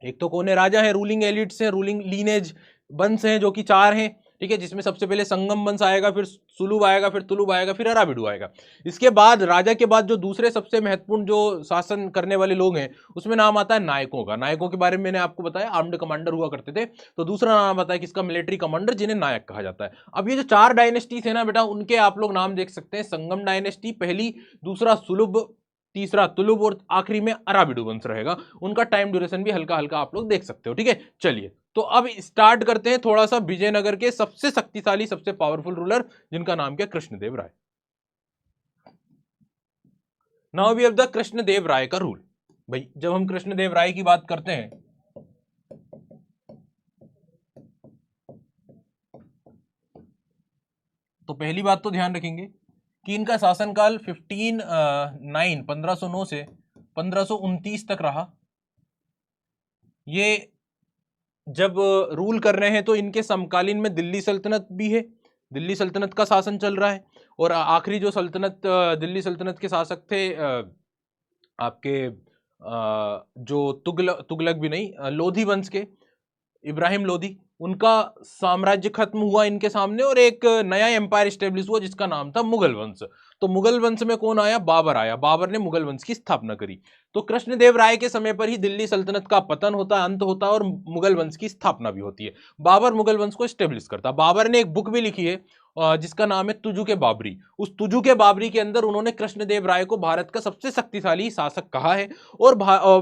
एक तो कौन है? राजा है, रूलिंग एलिट्स हैं, रूलिंग लीनेज वंश हैं जो कि चार हैं, ठीक है, जिसमें सबसे पहले संगम वंश आएगा, फिर सुलुब आएगा, फिर तुलुब आएगा, फिर अराबिडु आएगा। इसके बाद राजा के बाद जो दूसरे सबसे महत्वपूर्ण जो शासन करने वाले लोग हैं उसमें नाम आता है नायकों का। नायकों के बारे में मैंने आपको बताया, आर्म्ड कमांडर हुआ करते थे। तो दूसरा नाम आता है किसका? मिलिट्री कमांडर, जिन्हें नायक कहा जाता है। अब ये जो चार डायनेस्टीज है ना बेटा, उनके आप लोग नाम देख सकते हैं। संगम डायनेस्टी पहली, दूसरा सुलुब, तीसरा तुलुब और आखिरी में अराबिडु वंश रहेगा। उनका टाइम ड्यूरेशन भी हल्का हल्का आप लोग देख सकते हो, ठीक है। चलिए तो अब स्टार्ट करते हैं थोड़ा सा विजयनगर के सबसे शक्तिशाली, सबसे पावरफुल रूलर, जिनका नाम क्या? Krishnadeva Raya. Now we have the Krishnadeva Raya का रूल। भाई जब हम कृष्णदेव राय की बात करते हैं तो पहली बात तो ध्यान रखेंगे कि इनका शासनकाल 1509 से 1529 तक रहा। ये जब रूल कर रहे हैं तो इनके समकालीन में दिल्ली सल्तनत भी है, दिल्ली सल्तनत का शासन चल रहा है। और आखिरी जो सल्तनत, दिल्ली सल्तनत के शासक थे आपके जो तुगलक भी नहीं, लोधी वंश के इब्राहिम लोधी, उनका साम्राज्य खत्म हुआ इनके सामने और एक नया एम्पायर स्टेब्लिश हुआ जिसका नाम था मुगल वंश। तो मुगल वंश में कौन आया? बाबर आया। बाबर ने मुगल वंश की स्थापना करी। तो कृष्णदेव राय के समय पर ही दिल्ली सल्तनत का पतन होता है, अंत होता है, और मुगल वंश की स्थापना भी होती है। बाबर मुगल वंश को स्टेब्लिश करता। बाबर ने एक बुक भी लिखी है जिसका नाम है तुजुके बाबरी। उस तुजुके बाबरी के अंदर उन्होंने कृष्णदेव राय को भारत का सबसे शक्तिशाली शासक कहा है और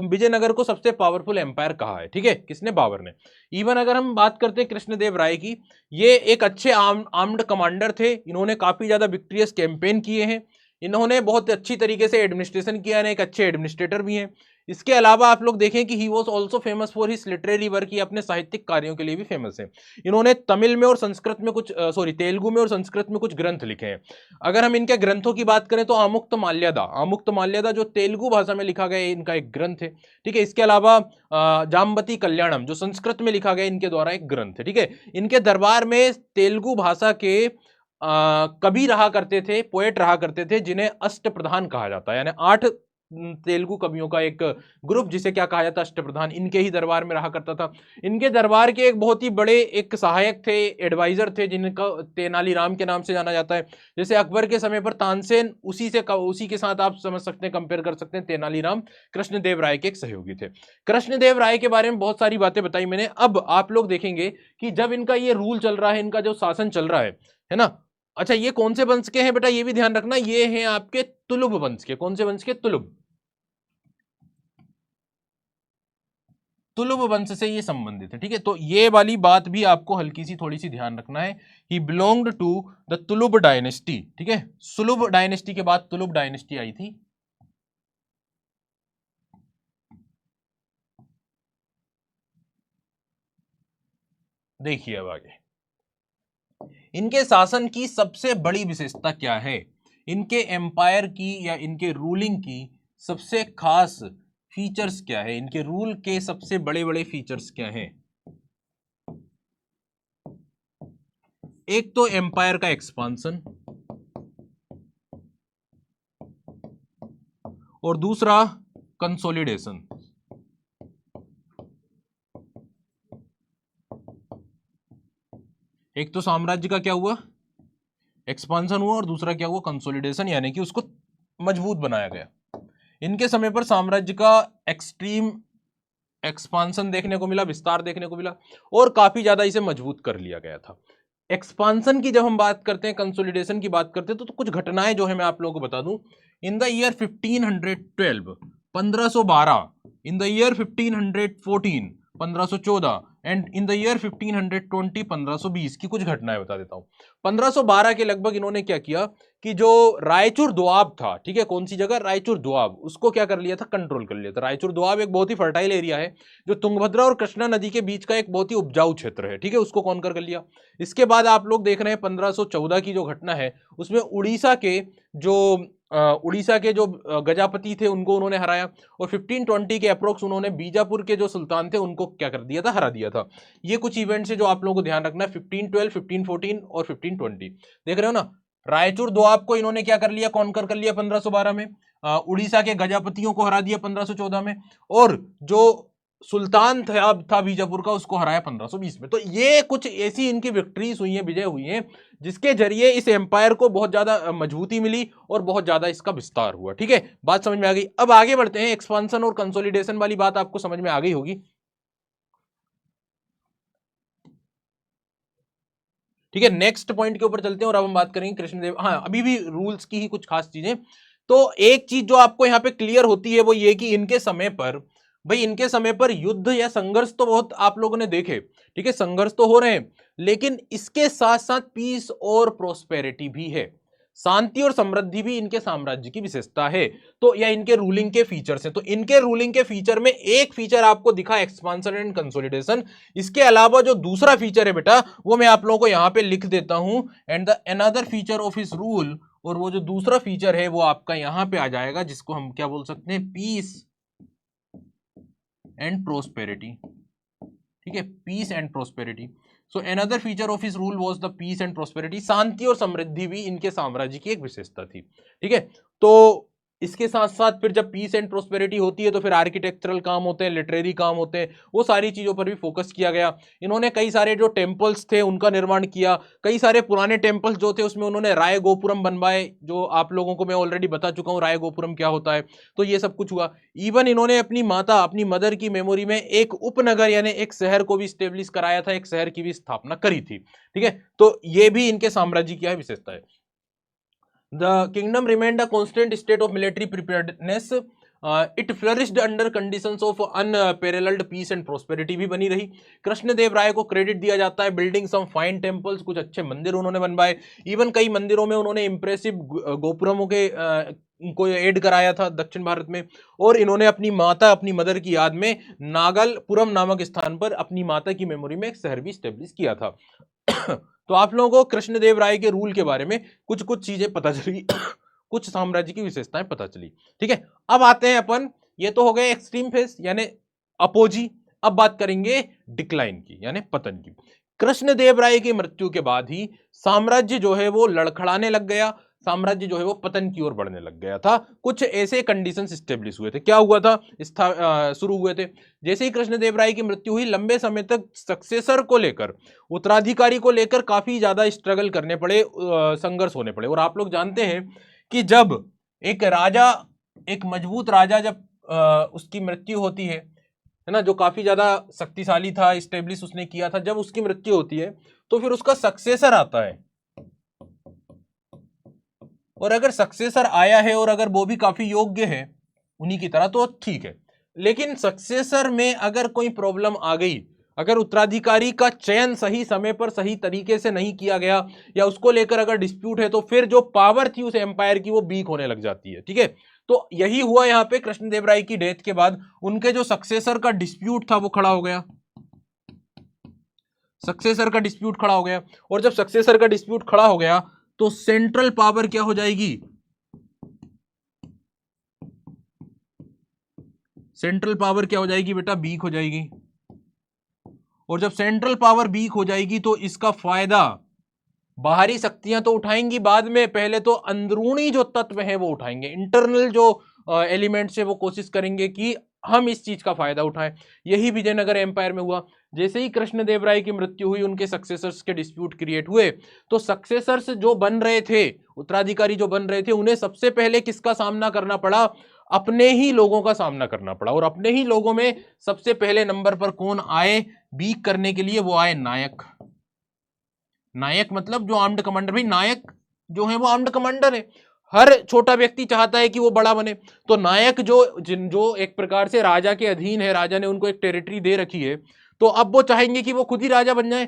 विजयनगर को सबसे पावरफुल एम्पायर कहा है, ठीक है। किसने? बाबर ने। इवन अगर हम बात करते हैं कृष्णदेव राय की, ये एक अच्छे आर्म्ड कमांडर थे। इन्होंने काफी ज्यादा विक्ट्रियस कैंपेन किए हैं, इन्होंने बहुत अच्छी तरीके से एडमिनिस्ट्रेशन किया है, एक अच्छे एडमिनिस्ट्रेटर भी हैं। इसके अलावा आप लोग देखें कि he was also famous for his literary work, ये अपने साहित्यिक कार्यों के लिए भी फेमस है। इन्होंने तमिल में और संस्कृत में कुछ तेलुगु में और संस्कृत में कुछ ग्रंथ लिखे हैं। अगर हम इनके ग्रंथों की बात करें तो आमुक्त माल्यदा जो तेलुगु भाषा में लिखा गया इनका एक ग्रंथ है, ठीक है। इसके अलावा जाम्बती कल्याणम जो संस्कृत में लिखा गया इनके द्वारा एक ग्रंथ है, ठीक है। इनके दरबार में तेलुगु भाषा के कवि रहा करते थे, पोएट रहा करते थे, जिन्हें अष्ट प्रधान कहा जाता है, यानी 8 तेलुगु कवियों का एक ग्रुप जिसे क्या कहा जाता है अष्टप्रधान, इनके ही दरबार में रहा करता था। इनके दरबार के एक बहुत ही बड़े एक सहायक थे, एडवाइजर थे, जिनका तेनालीराम के नाम से जाना जाता है। जैसे अकबर के समय पर तानसेन उसी के साथ आप समझ सकते हैं, कंपेयर कर सकते हैं। तेनालीराम कृष्णदेव राय के एक सहयोगी थे। कृष्णदेव राय के बारे में बहुत सारी बातें बताई मैंने। अब आप लोग देखेंगे कि जब इनका ये रूल चल रहा है, इनका जो शासन चल रहा है ना। अच्छा, ये कौन से वंश के हैं बेटा, ये भी ध्यान रखना, ये हैं आपके तुलुब वंश के। कौन से वंश के? तुलुब। तुलुब वंश से ये संबंधित है, ठीक है। तो ये वाली बात भी आपको हल्की सी थोड़ी सी ध्यान रखना है। ही बिलोंग्ड टू द तुलुब डायनेस्टी, ठीक है। सुलुब डायनेस्टी के बाद तुलुब डायनेस्टी आई थी। देखिए अब आगे, इनके शासन की सबसे बड़ी विशेषता क्या है, इनके एम्पायर की या इनके रूलिंग की सबसे खास फीचर्स क्या है, इनके रूल के सबसे बड़े बड़े फीचर्स क्या हैं। एक तो एम्पायर का एक्सपांसन, और दूसरा कंसोलिडेशन। एक तो साम्राज्य का क्या हुआ, एक्सपांसन हुआ, और दूसरा क्या हुआ, कंसोलिडेशन, यानी कि उसको मजबूत बनाया गया। इनके समय पर साम्राज्य का एक्सट्रीम एक्सपांसन देखने को मिला, विस्तार देखने को मिला, और काफी ज्यादा इसे मजबूत कर लिया गया था। एक्सपांसन की जब हम बात करते हैं, कंसोलिडेशन की बात करते हैं, तो कुछ घटनाएं जो है मैं आप लोगों को बता दूं। In the year 1512 1512, in the year 1514 1514, and in the year 1520 1520 की कुछ घटनाएं बता देता हूं। 1512 के लगभग इन्होंने क्या किया कि जो रायचूर दोआब था, ठीक है, कौन सी जगह, रायचूर दोआब, उसको क्या कर लिया था, कंट्रोल कर लिया था। रायचूर दोआब एक बहुत ही फर्टाइल एरिया है, जो तुंगभद्रा और कृष्णा नदी के बीच का एक बहुत ही उपजाऊ क्षेत्र है, ठीक है, उसको कॉन्कर कर लिया। इसके बाद आप लोग देख रहे हैं 1514 की जो घटना है, उसमें उड़ीसा के जो गजापति थे उनको उन्होंने हराया, और 1520 के अप्रोक्स उन्होंने बीजापुर के जो सुल्तान थे उनको क्या कर दिया था, हरा दिया था। ये कुछ इवेंट्स है जो आप लोगों को ध्यान रखना है, 1512 1514 और 1520। देख रहे हो ना, रायचूर दोआब को इन्होंने क्या कर लिया, कॉन्कर कर लिया 1512 में, उड़ीसा के गजापतियों को हरा दिया 1514 में, और जो सुल्तान था बीजापुर का, उसको हराया 1520 में। तो ये कुछ ऐसी इनकी विक्ट्रीज हुई हैं, विजय हुई हैं, जिसके जरिए इस एम्पायर को बहुत ज्यादा मजबूती मिली और बहुत ज्यादा इसका विस्तार हुआ, ठीक है। बात समझ में आ गई। अब आगे बढ़ते हैं, एक्सपांसन और कंसोलिडेशन वाली बात आपको समझ में आ गई होगी, ठीक है। नेक्स्ट पॉइंट के ऊपर चलते हैं और अब हम बात करेंगे कृष्णदेव, हाँ अभी भी रूल्स की ही कुछ खास चीजें। तो एक चीज जो आपको यहाँ पे क्लियर होती है वो ये कि इनके समय पर, भाई इनके समय पर युद्ध या संघर्ष तो बहुत आप लोगों ने देखे, ठीक है, संघर्ष तो हो रहे हैं, लेकिन इसके साथ साथ पीस और प्रोस्पेरिटी भी है, शांति और समृद्धि भी इनके साम्राज्य की विशेषता है। तो या इनके रूलिंग के फीचर्स हैं। तो इनके रूलिंग के फीचर में एक फीचर आपको दिखा, एक्सपांशन एंड कंसोलिडेशन। इसके अलावा जो दूसरा फीचर है बेटा, वो मैं आप लोगों को यहां पे लिख देता हूं, and the another feature of his rule, और वो जो दूसरा फीचर है वो आपका यहां पे आ जाएगा, जिसको हम क्या बोल सकते हैं, पीस एंड प्रोस्पेरिटी, ठीक है, peace and prosperity. So another feature of his rule was the peace and prosperity. शांति और समृद्धि भी इनके साम्राज्य की एक विशेषता थी, ठीक है। तो इसके साथ साथ फिर जब पीस एंड प्रोस्पेरिटी होती है तो फिर आर्किटेक्चरल काम होते हैं, लिटरेरी काम होते हैं, वो सारी चीजों पर भी फोकस किया गया। इन्होंने कई सारे जो टेम्पल्स थे उनका निर्माण किया, कई सारे पुराने टेम्पल्स जो थे उसमें उन्होंने राय गोपुरम बनवाए, जो आप लोगों को मैं ऑलरेडी बता चुका हूँ राय गोपुरम क्या होता है। तो ये सब कुछ हुआ। इवन इन्होंने अपनी मदर की मेमोरी में एक उपनगर यानी एक शहर को भी स्टेब्लिश कराया था, एक शहर की भी स्थापना करी थी, ठीक है। तो ये भी इनके साम्राज्य की विशेषता है। The kingdom remained a constant state of military preparedness. It flourished under conditions of unparalleled peace and prosperity भी बनी रही। कृष्णदेव राय को क्रेडिट दिया जाता है बिल्डिंग सम फाइन टेम्पल्स, कुछ अच्छे मंदिर उन्होंने बनवाए। इवन कई मंदिरों में उन्होंने इंप्रेसिव गोपुरमों के को ऐड कराया था दक्षिण भारत में। और इन्होंने अपनी मदर की याद में नागलपुरम नामक स्थान पर अपनी माता की मेमोरी में एक शहर भी स्टेब्लिश किया था। तो आप लोगों को कृष्णदेव राय के रूल के बारे में कुछ कुछ चीजें पता चली, कुछ साम्राज्य की विशेषताएं पता चली, ठीक है। अब आते हैं अपन, ये तो हो गए एक्सट्रीम फेस यानी अपोजी। अब बात करेंगे डिक्लाइन की यानी पतन की। कृष्णदेव राय की मृत्यु के बाद ही साम्राज्य जो है वो लड़खड़ाने लग गया, साम्राज्य जो है वो पतन की ओर बढ़ने लग गया था। कुछ ऐसे कंडीशंस स्टेब्लिश हुए थे। क्या हुआ था? शुरू हुए थे जैसे ही कृष्णदेव राय की मृत्यु हुई, लंबे समय तक सक्सेसर को लेकर, उत्तराधिकारी को लेकर काफी ज्यादा स्ट्रगल करने पड़े, संघर्ष होने पड़े। और आप लोग जानते हैं कि जब एक राजा, एक मजबूत राजा जब उसकी मृत्यु होती है ना, जो काफी ज्यादा शक्तिशाली था, स्टेब्लिश उसने किया था, जब उसकी मृत्यु होती है तो फिर उसका सक्सेसर आता है। और अगर सक्सेसर आया है और अगर वो भी काफी योग्य है उन्हीं की तरह, तो ठीक है। लेकिन सक्सेसर में अगर कोई प्रॉब्लम आ गई, अगर उत्तराधिकारी का चयन सही समय पर सही तरीके से नहीं किया गया, या उसको लेकर अगर डिस्प्यूट है, तो फिर जो पावर थी उस एम्पायर की वो वीक होने लग जाती है। ठीक है, तो यही हुआ यहाँ पे। कृष्णदेव राय की डेथ के बाद उनके जो सक्सेसर का डिस्प्यूट था वो खड़ा हो गया, सक्सेसर का डिस्प्यूट खड़ा हो गया। और जब सक्सेसर का डिस्प्यूट खड़ा हो गया तो सेंट्रल पावर क्या हो जाएगी? सेंट्रल पावर क्या हो जाएगी बेटा? वीक हो जाएगी। और जब सेंट्रल पावर वीक हो जाएगी तो इसका फायदा बाहरी शक्तियां तो उठाएंगी बाद में, पहले तो अंदरूनी जो तत्व है वो उठाएंगे, इंटरनल जो एलिमेंट्स है वो कोशिश करेंगे कि हम इस चीज का फायदा उठाएं। यही विजयनगर एम्पायर में हुआ। जैसे ही कृष्णदेव राय की मृत्यु हुई, उनके सक्सेसर्स के डिस्प्यूट क्रिएट हुए, तो सक्सेसर्स जो बन रहे थे, उत्तराधिकारी जो बन रहे थे, उन्हें सबसे पहले किसका सामना करना पड़ा? अपने ही लोगों का सामना करना पड़ा। और अपने ही लोगों में सबसे पहले नंबर पर कौन आए वीक करने के लिए? वो आए नायक। नायक मतलब जो आर्म्ड कमांडर। भाई नायक जो है वो आर्म्ड कमांडर है, हर छोटा व्यक्ति चाहता है कि वो बड़ा बने। तो नायक जो एक प्रकार से राजा के अधीन है, राजा ने उनको एक टेरिटरी दे रखी है, तो अब वो चाहेंगे कि वो खुद ही राजा बन जाए।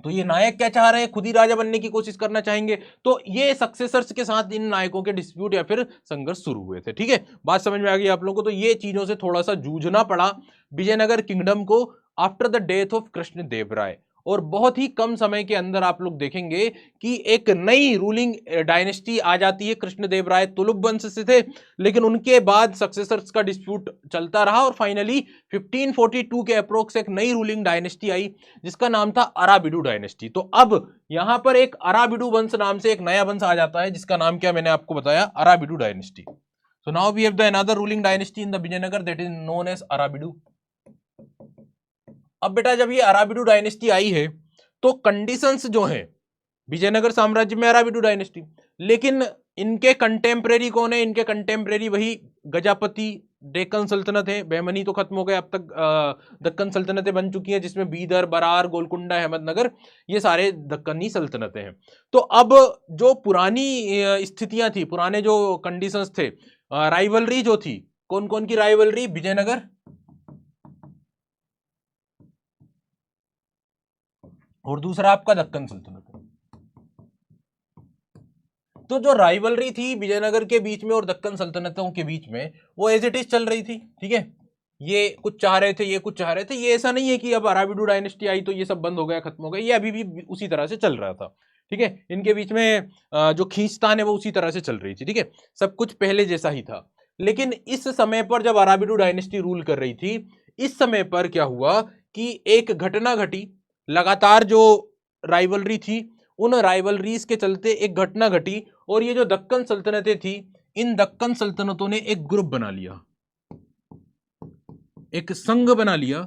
तो ये नायक क्या चाह रहे हैं? खुद ही राजा बनने की कोशिश करना चाहेंगे। तो ये सक्सेसर्स के साथ इन नायकों के डिस्प्यूट या फिर संघर्ष शुरू हुए थे। ठीक है, बात समझ में आ गई आप लोगों को? तो ये चीजों से थोड़ा सा जूझना पड़ा विजयनगर किंगडम को after the death of Krishnadeva Raya. और बहुत ही कम समय के अंदर आप लोग देखेंगे कि एक नई रूलिंग डायनेस्टी आ जाती है। कृष्णदेव राय तुलुप वंश से थे, लेकिन उनके बाद सक्सेसर्स का डिस्प्यूट चलता रहा और फाइनली 1542 के अप्रोक्स एक नई रूलिंग डायनेस्टी आई जिसका नाम था अराबिडू डायनेस्टी। तो अब यहां पर एक अराबिडू वंश नाम से एक नया वंश आ जाता है जिसका नाम क्या मैंने आपको बताया? Aravidu dynasty. So now we have the another ruling dynasty in the Vijayanagara, that is known as Aravidu. अब बेटा जब ये अराबिडू डायनेस्टी आई है तो कंडीशंस जो हैं, विजयनगर साम्राज्य में अराबिडू डायनेस्टी, लेकिन इनके कंटेम्परेरी कौन है? इनके कंटेम्परेरी वही गजापति, डेक्कन सल्तनत है। बहमनी तो खत्म हो गए, अब तक दक्कन सल्तनतें बन चुकी हैं जिसमें बीदर, बरार, गोलकुंडा, अहमदनगर, ये सारे दक्कनी सल्तनतें हैं। तो अब जो पुरानी स्थितियां थी, पुराने जो कंडीशंस थे, राइवलरी जो थी, कौन कौन की राइवलरी? विजयनगर और दूसरा आपका दक्कन सल्तनत। तो जो राइवलरी थी विजयनगर के बीच में और दक्कन सल्तनतों के बीच में, वो एज इट इज चल रही थी। ठीक है, ये कुछ चाह रहे थे, ये कुछ चाह रहे थे। ये ऐसा नहीं है कि अब अराबिडू डायनेस्टी आई तो ये सब बंद हो गया, खत्म हो गया। ये अभी भी उसी तरह से चल रहा था। ठीक है, इनके बीच में जो खींचतान है वो उसी तरह से चल रही थी। ठीक है, सब कुछ पहले जैसा ही था। लेकिन इस समय पर जब अराबिडू डायनेस्टी रूल कर रही थी, इस समय पर क्या हुआ कि एक घटना घटी। लगातार जो राइवलरी थी, उन राइवलरीज के चलते एक घटना घटी, और ये जो दक्कन सल्तनतें थी, इन दक्कन सल्तनतों ने एक ग्रुप बना लिया, एक संघ बना लिया।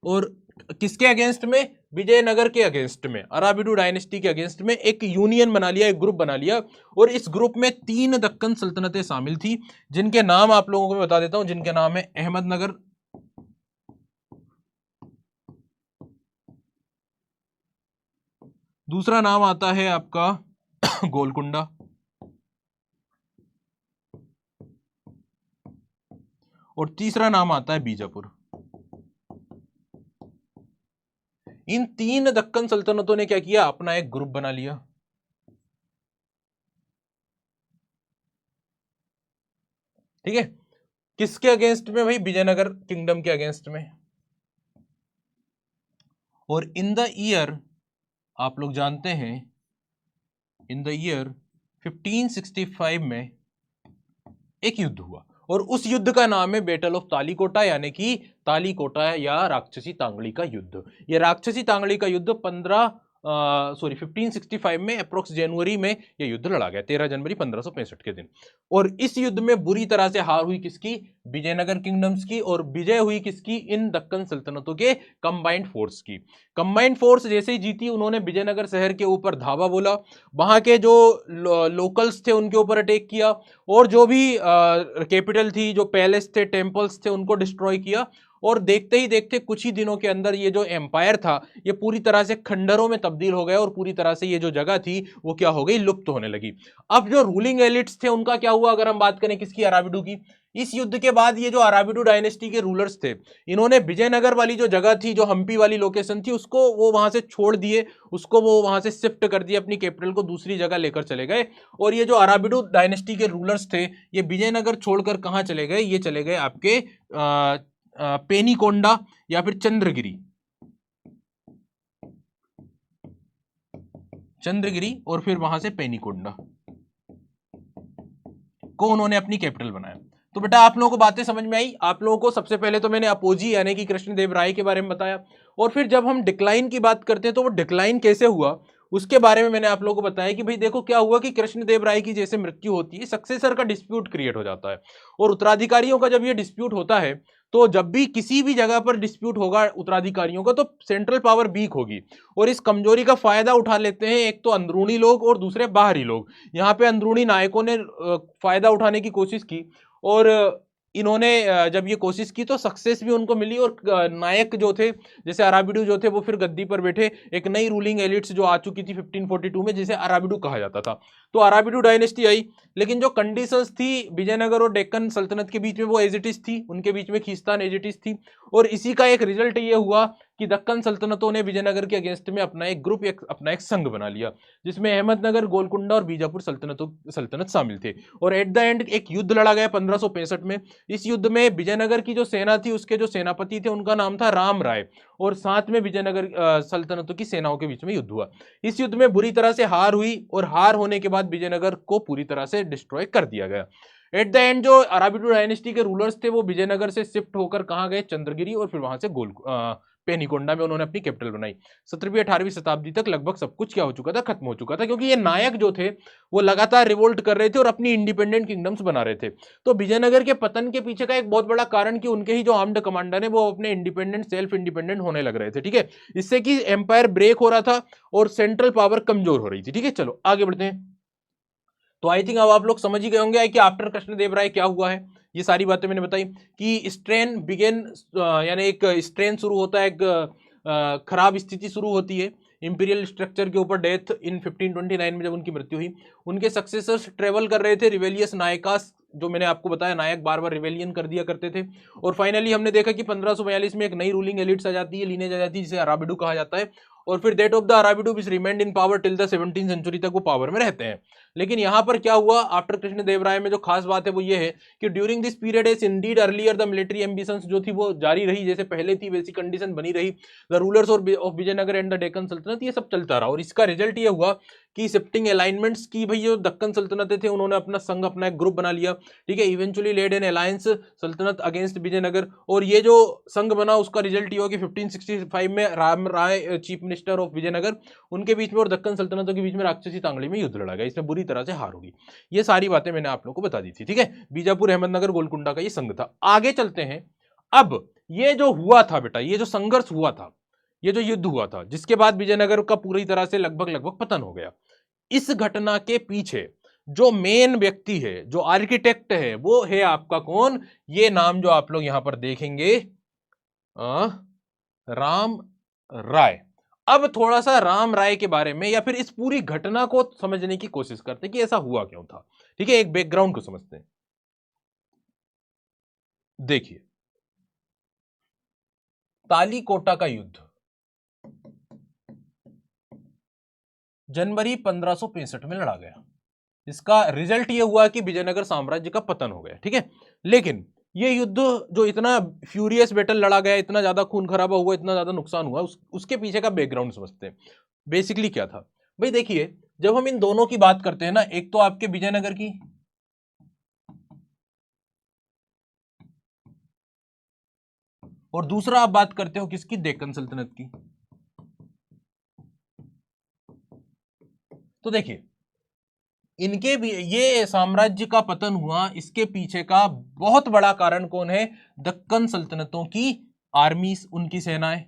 और किसके अगेंस्ट में? विजयनगर के अगेंस्ट में, अराबिडू डायनेस्टी के अगेंस्ट में एक यूनियन बना लिया, एक ग्रुप बना लिया। और इस ग्रुप में 3 दक्कन सल्तनतें शामिल थी, जिनके नाम आप लोगों को मैं बता देता हूं, जिनके नाम है अहमदनगर, दूसरा नाम आता है आपका गोलकुंडा, और तीसरा नाम आता है बीजापुर। इन 3 दक्कन सल्तनतों ने क्या किया? अपना एक ग्रुप बना लिया। ठीक है, किसके अगेंस्ट में? भाई विजयनगर किंगडम के अगेंस्ट में। और इन द ईयर, आप लोग जानते हैं, इन द ईयर 1565 में एक युद्ध हुआ, और उस युद्ध का नाम है बैटल ऑफ तालीकोटा, यानी कि तालीकोटा या राक्षसी तांगड़ी का युद्ध। यह राक्षसी तांगड़ी का युद्ध 15 सॉरी 1565 में अप्रोक्स जनवरी में यह युद्ध लड़ा गया, 13 जनवरी 1565 के दिन। और इस युद्ध में बुरी तरह से हार हुई किसकी? विजयनगर किंगडम्स की, और विजय हुई किसकी? इन दक्कन सल्तनतों के कंबाइंड फोर्स की। कंबाइंड फोर्स जैसे ही जीती, उन्होंने विजयनगर शहर के ऊपर धावा बोला, वहां के जो लोकल्स थे उनके ऊपर अटैक किया, और जो भी कैपिटल थी, जो पैलेस थे, टेम्पल्स थे, उनको डिस्ट्रॉय किया। और देखते ही देखते कुछ ही दिनों के अंदर ये जो एम्पायर था ये पूरी तरह से खंडरों में तब्दील हो गया, और पूरी तरह से ये जो जगह थी वो क्या हो गई? लुप्त होने लगी। अब जो रूलिंग एलिट्स थे उनका क्या हुआ? अगर हम बात करें किसकी? अराबिडू की। इस युद्ध के बाद ये जो अराबिडू डायनेस्टी के रूलर्स थे, इन्होंने विजयनगर वाली जो जगह थी, जो हम्पी वाली लोकेशन थी, उसको वो वहां से छोड़ दिए, उसको वो वहां से शिफ्ट कर दिया, अपनी कैपिटल को दूसरी जगह लेकर चले गए। और ये जो अराबिडू डायनेस्टी के रूलर्स थे, ये विजयनगर छोड़कर कहां चले गए? ये चले गए आपके पेनीकोंडा या फिर चंद्रगिरी, और फिर वहां से पेनीकोंडा को उन्होंने अपनी कैपिटल बनाया। तो बेटा आप लोगों को बातें समझ में आई? आप लोगों को सबसे पहले तो मैंने अपोजी यानी कि कृष्णदेव राय के बारे में बताया, और फिर जब हम डिक्लाइन की बात करते हैं तो वो डिक्लाइन कैसे हुआ उसके बारे में मैंने आप लोगों को बताया कि भाई देखो क्या हुआ कि कृष्णदेव राय की जैसे मृत्यु होती है, सक्सेसर का डिस्प्यूट क्रिएट हो जाता है, और उत्तराधिकारियों का जब ये डिस्प्यूट होता है, तो जब भी किसी भी जगह पर डिस्प्यूट होगा उत्तराधिकारियों का, तो सेंट्रल पावर वीक होगी, और इस कमजोरी का फायदा उठा लेते हैं एक तो अंदरूनी लोग और दूसरे बाहरी लोग। यहाँ पे अंदरूनी नायकों ने फायदा उठाने की कोशिश की, और इन्होंने जब ये कोशिश की तो सक्सेस भी उनको मिली, और नायक जो थे जैसे अराबिडू जो थे वो फिर गद्दी पर बैठे। एक नई रूलिंग एलिट्स जो आ चुकी थी 1542 में, जिसे अराबिडू कहा जाता था, तो अराबिडू डायनेस्टी आई। लेकिन जो कंडीशंस थी विजयनगर और डेक्कन सल्तनत के बीच में, वो एज इट इज थी, उनके बीच में खींचतान एज इट इज थी, और इसी का एक रिजल्ट ये हुआ कि दक्कन सल्तनतों ने विजयनगर के अगेंस्ट में अपना एक ग्रुप, अपना एक संघ बना लिया, जिसमें अहमदनगर, गोलकुंडा और बीजापुर सल्तनत शामिल थे। और एट द एंड एक युद्ध लड़ा गया 1565 में। इस युद्ध में विजयनगर की जो सेना थी, उसके जो सेनापति थे उनका नाम था राम राय, और साथ में विजयनगर सल्तनतों की सेनाओं के बीच में युद्ध हुआ। इस युद्ध में बुरी तरह से हार हुई, और हार होने के बाद विजयनगर को पूरी तरह से डिस्ट्रॉय कर दिया गया। एट द एंड जो अराबिडू डायनेस्टी के रूलर्स थे वो विजयनगर से शिफ्ट होकर कहां गए? चंद्रगिरी, और फिर वहां से पेनीकोंडा में उन्होंने अपनी कैपिटल बनाई। 17वीं 18वीं शताब्दी तक लगभग सब कुछ क्या हो चुका था? खत्म हो चुका था, क्योंकि ये नायक जो थे वो लगातार रिवोल्ट कर रहे थे और अपनी इंडिपेंडेंट किंगडम्स बना रहे थे। तो विजयनगर के पतन के पीछे का एक बहुत बड़ा कारण कि उनके ही जो आर्म्ड कमांडर है वो अपने इंडिपेंडेंट, सेल्फ इंडिपेंडेंट होने लग रहे थे, ठीक है, इससे कि एम्पायर ब्रेक हो रहा था और सेंट्रल पावर कमजोर हो रही थी, ठीक है। चलो आगे बढ़ते हैं। तो आई थिंक अब आप लोग समझ ही गए होंगे कि आफ्टर कृष्णदेव राय क्या हुआ है। ये सारी बातें मैंने बताई कि स्ट्रेन बिगेन, यानी एक स्ट्रेन शुरू होता है, एक खराब स्थिति शुरू होती है इंपीरियल स्ट्रक्चर के ऊपर। डेथ इन 1529 में जब उनकी मृत्यु हुई, उनके सक्सेसर्स ट्रेवल कर रहे थे, रिवेलियस नायकास, जो मैंने आपको बताया नायक बार बार रिवेलियन कर दिया करते थे। और फाइनली हमने देखा कि 1542 में एक नई रूलिंग एलिट्स आ जाती है, लीनेज आ जाती है, जिसे अराबिडू कहा जाता है, और फिर that of the Aravidu which remained in power till the 17th century तक वो पावर में रहते हैं। लेकिन यहां पर क्या हुआ आफ्टर कृष्णदेव राय में, जो खास बात है वो ये है कि during this period as indeed earlier the military ambitions जो थी वो जारी रही, जैसे पहले थी वैसी कंडीशन बनी रही। The rulers of Vijayanagar and the Deccan sultanate, ये सब चलता रहा, और इसका रिजल्ट ये हुआ कि शिफ्टिंग अलाइनमेंट्स की, भाई जो दक्कन सल्तनतें थे उन्होंने अपना संघ, अपना एक ग्रुप बना लिया, ठीक है। इवेंचुअली लेड एन अलायंस सल्तनत अगेंस्ट विजयनगर, और ये जो संघ बना उसका रिजल्ट ये हुआ कि 1565 में राम राय चीफ मिनिस्टर ऑफ विजयनगर, उनके बीच में और दक्कन सल्तनतों के बीच में राक्षसी तांगड़ी में युद्ध लड़ा गया, इसमें बुरी तरह से हार होगी। ये सारी बातें मैंने आप लोगों को बता दी थी, ठीक है। बीजापुर, अहमदनगर, गोलकुंडा का ये संघ था। आगे चलते हैं। अब ये जो हुआ था बेटा, ये जो संघर्ष हुआ था, ये जो युद्ध हुआ था, जिसके बाद विजयनगर का पूरी तरह से लगभग लगभग पतन हो गया, इस घटना के पीछे जो मेन व्यक्ति है, जो आर्किटेक्ट है, वो है आपका कौन? ये नाम जो आप लोग यहां पर देखेंगे, राम राय। अब थोड़ा सा राम राय के बारे में या फिर इस पूरी घटना को समझने की कोशिश करते हैं कि ऐसा हुआ क्यों था, ठीक है। एक बैकग्राउंड को समझते हैं। देखिए, तालीकोटा का युद्ध जनवरी 1565 में लड़ा गया। इसका रिजल्ट यह हुआ कि विजयनगर साम्राज्य का पतन हो गया, ठीक है। लेकिन ये युद्ध जो इतना फ्यूरियस बैटल लड़ा गया, इतना ज्यादा खून खराबा हुआ, इतना ज्यादा नुकसान हुआ, उसके पीछे का बैकग्राउंड समझते हैं। बेसिकली क्या था भाई? देखिए, जब हम इन दोनों की बात करते हैं ना, एक तो आपके विजयनगर की, और दूसरा आप बात करते हो किसकी? डेक्कन सल्तनत की। तो देखिए इनके भी ये साम्राज्य का पतन हुआ, इसके पीछे का बहुत बड़ा कारण कौन है? दक्कन सल्तनतों की आर्मीज, उनकी सेनाएं,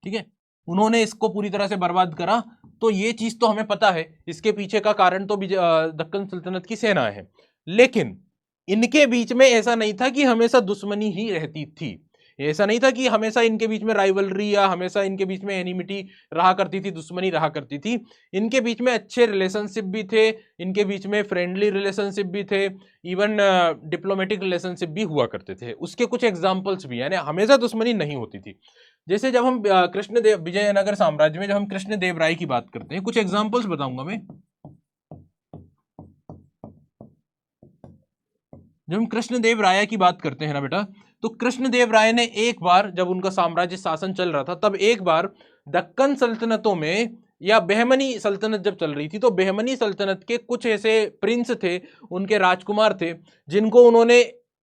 ठीक है, उन्होंने इसको पूरी तरह से बर्बाद करा। तो ये चीज तो हमें पता है, इसके पीछे का कारण तो दक्कन सल्तनत की सेनाएं है। लेकिन इनके बीच में ऐसा नहीं था कि हमेशा दुश्मनी ही रहती थी, ऐसा नहीं था कि हमेशा इनके बीच में राइवलरी या हमेशा इनके बीच में एनिमिटी रहा करती थी, दुश्मनी रहा करती थी। इनके बीच में अच्छे रिलेशनशिप भी थे, इनके बीच में फ्रेंडली रिलेशनशिप भी थे, इवन डिप्लोमेटिक रिलेशनशिप भी हुआ करते थे। उसके कुछ एग्जाम्पल्स भी, यानी हमेशा दुश्मनी नहीं होती थी। जैसे जब हम कृष्णदेव विजयनगर साम्राज्य में जब हम कृष्णदेव राय की बात करते हैं, कुछ एग्जाम्पल्स बताऊंगा मैं। जब हम कृष्णदेव राय की बात करते हैं ना बेटा, तो कृष्णदेव राय ने एक बार, जब उनका साम्राज्य शासन चल रहा था, तब एक बार दक्कन सल्तनतों में या बहमनी सल्तनत जब चल रही थी, तो बहमनी सल्तनत के कुछ ऐसे प्रिंस थे, उनके राजकुमार थे, जिनको उन्होंने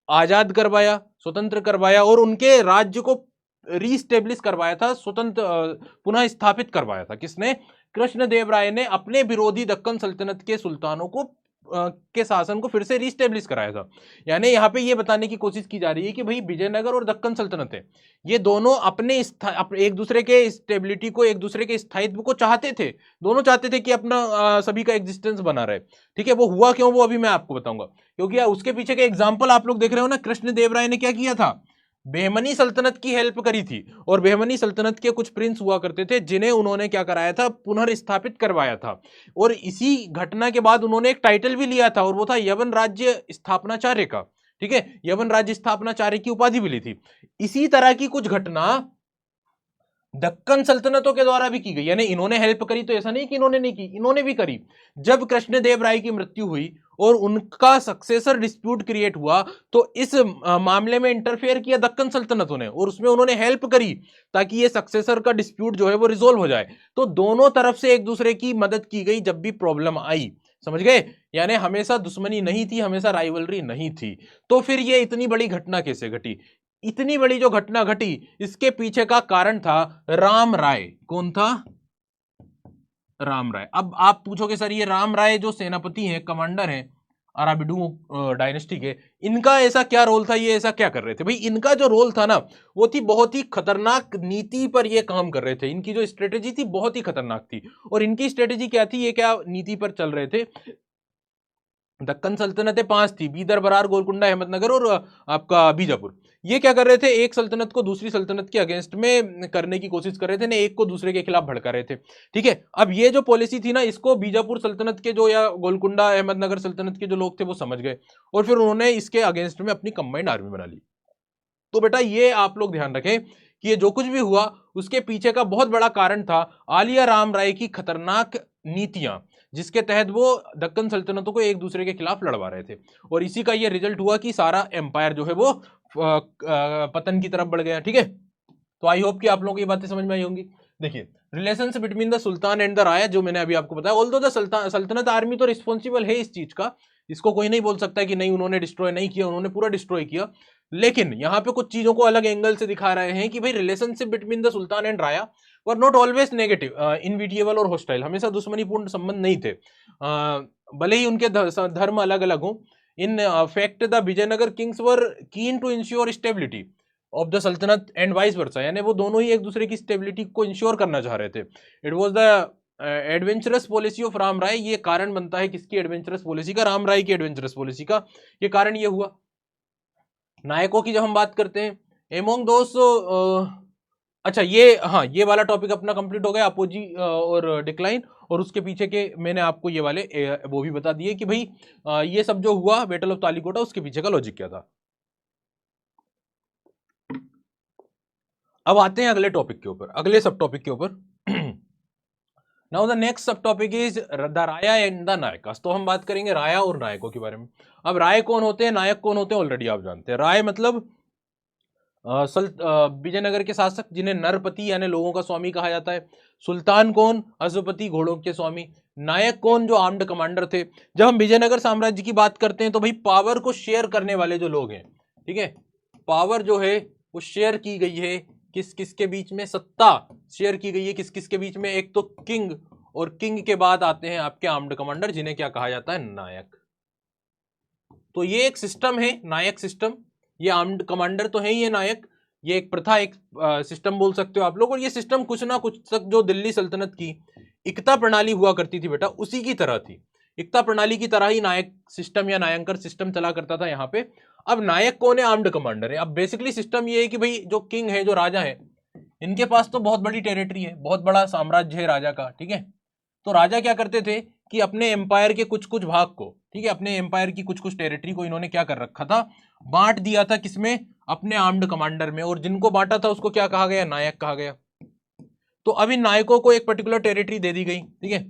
आजाद करवाया, स्वतंत्र करवाया और उनके राज्य को रीस्टेब्लिश करवाया था, स्वतंत्र पुनः स्थापित करवाया था। किसने? कृष्णदेव राय ने अपने विरोधी दक्कन सल्तनत के सुल्तानों को के शासन को फिर से रीस्टेब्लिश कराया था। यानी यहाँ पे ये बताने की कोशिश की जा रही है कि भाई विजयनगर और दक्कन सल्तनत है, ये दोनों अपने एक दूसरे के स्टेबिलिटी को, एक दूसरे के स्थायित्व को चाहते थे। दोनों चाहते थे कि अपना सभी का एग्जिस्टेंस बना रहे। ठीक है, वो हुआ क्यों, वो अभी मैं आपको बताऊंगा, क्योंकि उसके पीछे के एग्जाम्पल आप लोग देख रहे हो ना। कृष्णदेव राय ने क्या किया था? बेहमनी सल्तनत की हेल्प करी थी, और बेहमनी सल्तनत के कुछ प्रिंस हुआ करते थे, जिन्हें उन्होंने क्या कराया था? पुनर्स्थापित करवाया था। और इसी घटना के बाद उन्होंने एक टाइटल भी लिया था, और वो था यवन राज्य स्थापनाचार्य का। ठीक है, यवन राज्य स्थापनाचार्य की उपाधि भी ली थी। इसी तरह की कुछ घटना दक्कन सल्तनतों के द्वारा भी की गई, यानी इन्होंने हेल्प करी तो ऐसा नहीं कि इन्होंने नहीं की, इन्होंने भी करी। जब कृष्णदेव राय की मृत्यु हुई और उनका सक्सेसर डिस्प्यूट क्रिएट हुआ, तो इस मामले में इंटरफेयर किया दक्कन सल्तनतों ने, और उसमें उन्होंने हेल्प करी ताकि ये सक्सेसर का डिस्प्यूट जो है वो रिजोल्व हो जाए। तो दोनों तरफ से एक दूसरे की मदद की गई जब भी प्रॉब्लम आई, समझ गए? यानी हमेशा दुश्मनी नहीं थी, हमेशा राइवलरी नहीं थी। तो फिर ये इतनी बड़ी घटना कैसे घटी? इतनी बड़ी जो घटना घटी, इसके पीछे का कारण था राम राय। कौन था? राम राय। अब आप पूछोगे सर, ये राम राय जो सेनापति हैं, कमांडर हैं अराबिडू डायनेस्टी के, इनका ऐसा क्या रोल था? ये ऐसा क्या कर रहे थे? भाई इनका जो रोल था ना, वो थी बहुत ही खतरनाक नीति पर ये काम कर रहे थे। इनकी जो स्ट्रेटेजी थी बहुत ही खतरनाक थी। और इनकी स्ट्रेटेजी क्या थी, ये क्या नीति पर चल रहे थे? दक्कन सल्तनतें 5 थी, बीदर, बरार, गोलकुंडा, अहमदनगर और आपका बीजापुर। ये क्या कर रहे थे? एक सल्तनत को दूसरी सल्तनत के अगेंस्ट में करने की कोशिश कर रहे थे, ने एक को दूसरे के खिलाफ भड़का रहे थे। ठीक है, अब ये जो पॉलिसी थी ना, इसको बीजापुर सल्तनत के जो, या गोलकुंडा अहमदनगर सल्तनत के जो लोग थे वो समझ गए, और फिर उन्होंने इसके अगेंस्ट में अपनी कंबाइंड आर्मी बना ली। तो बेटा ये आप लोग ध्यान रखें कि ये जो कुछ भी हुआ, उसके पीछे का बहुत बड़ा कारण था आलिया राम राय की खतरनाक नीतियां, जिसके तहत वो दक्कन सल्तनतों को एक दूसरे के खिलाफ लड़वा रहे थे। और इसी का ये रिजल्ट हुआ कि सारा एम्पायर जो है वो पतन की तरफ बढ़ गया। ठीक है, तो आई होप कि आप लोगों को ये बातें समझ में आई होंगी। देखिए, relations between the sultan and the राया, जो मैंने अभी आपको बताया, ऑल्दो द सल्तनत आर्मी तो रिस्पॉन्सिबल है इस चीज का, इसको कोई नहीं बोल सकता कि नहीं उन्होंने डिस्ट्रॉय नहीं किया, उन्होंने पूरा डिस्ट्रॉय किया। लेकिन यहाँ पे कुछ चीजों को अलग एंगल से दिखा रहे हैं कि भाई relationship between the sultan and Raya were not always negative, इनविटिएबल और हॉस्टाइल, हमेशा दुश्मनीपूर्ण संबंध नहीं थे, भले ही उनके धर्म अलग अलग हो। In fact the Vijayanagar kings were keen to ensure stability of the sultanate and vice versa, यानी वो दोनों ही एक दूसरे की स्टेबिलिटी को इंश्योर करना चाह रहे थे। It was the adventurous policy of Rama Raya, ये कारण बनता है किसकी एडवेंचरस पॉलिसी का? राम राय की एडवेंचरस पॉलिसी का ये कारण ये हुआ। नायकों की जब हम बात करते हैं, एमोंग दोस्त, अच्छा ये, हाँ ये वाला टॉपिक अपना कंप्लीट हो गया, अपोजी और डिक्लाइन, और उसके पीछे के मैंने आपको ये वाले वो भी बता दिए कि भाई ये सब जो हुआ बैटल ऑफ तालीकोटा, उसके पीछे का लॉजिक क्या था। अब आते हैं अगले टॉपिक के ऊपर, अगले सब टॉपिक के ऊपर। नाउ द नेक्स्ट सब topic is the Raya and the नायकास। तो हम बात करेंगे राया और नायकों के बारे में। अब राय कौन होते हैं, नायक कौन होते हैं, ऑलरेडी आप जानते हैं। राय मतलब विजयनगर के शासक, जिन्हें नरपति यानी लोगों का स्वामी कहा जाता है। सुल्तान कौन? अश्वपति, घोड़ों के स्वामी। नायक कौन? जो आर्म्ड कमांडर थे। जब हम विजयनगर साम्राज्य की बात करते हैं, तो भाई पावर को शेयर करने वाले जो लोग हैं, ठीक है, पावर जो है वो शेयर की गई है किस किस के बीच में? सत्ता शेयर की गई है किस किस के बीच में? एक तो किंग और किंग के बाद आते हैं आपके आर्म्ड कमांडर, जिन्हें क्या कहा जाता है, नायक। तो ये एक सिस्टम है नायक सिस्टम, ये आर्म्ड कमांडर तो है ही है नायक, ये एक प्रथा, एक सिस्टम बोल सकते हो आप लोग। और ये सिस्टम कुछ ना कुछ तक जो दिल्ली सल्तनत की इकता प्रणाली हुआ करती थी बेटा, उसी की तरह थी। इकता प्रणाली की तरह ही नायक सिस्टम या नायंकर सिस्टम चला करता था यहाँ पे। अब नायक कौन है, आर्म्ड कमांडर है। अब बेसिकली सिस्टम ये है कि भाई जो किंग है, जो राजा है, इनके पास तो बहुत बड़ी टेरिटरी है, बहुत बड़ा साम्राज्य है राजा का, ठीक है। तो राजा क्या करते थे कि अपने एम्पायर के कुछ कुछ भाग को, ठीक है, अपने एम्पायर की कुछ कुछ टेरिटरी को इन्होंने क्या कर रखा था, बांट दिया था, किसमें, अपने आर्म्ड कमांडर में। और जिनको बांटा था उसको क्या कहा गया, नायक कहा गया। तो अब इन नायकों को एक पर्टिकुलर टेरिटरी दे दी गई, ठीक है।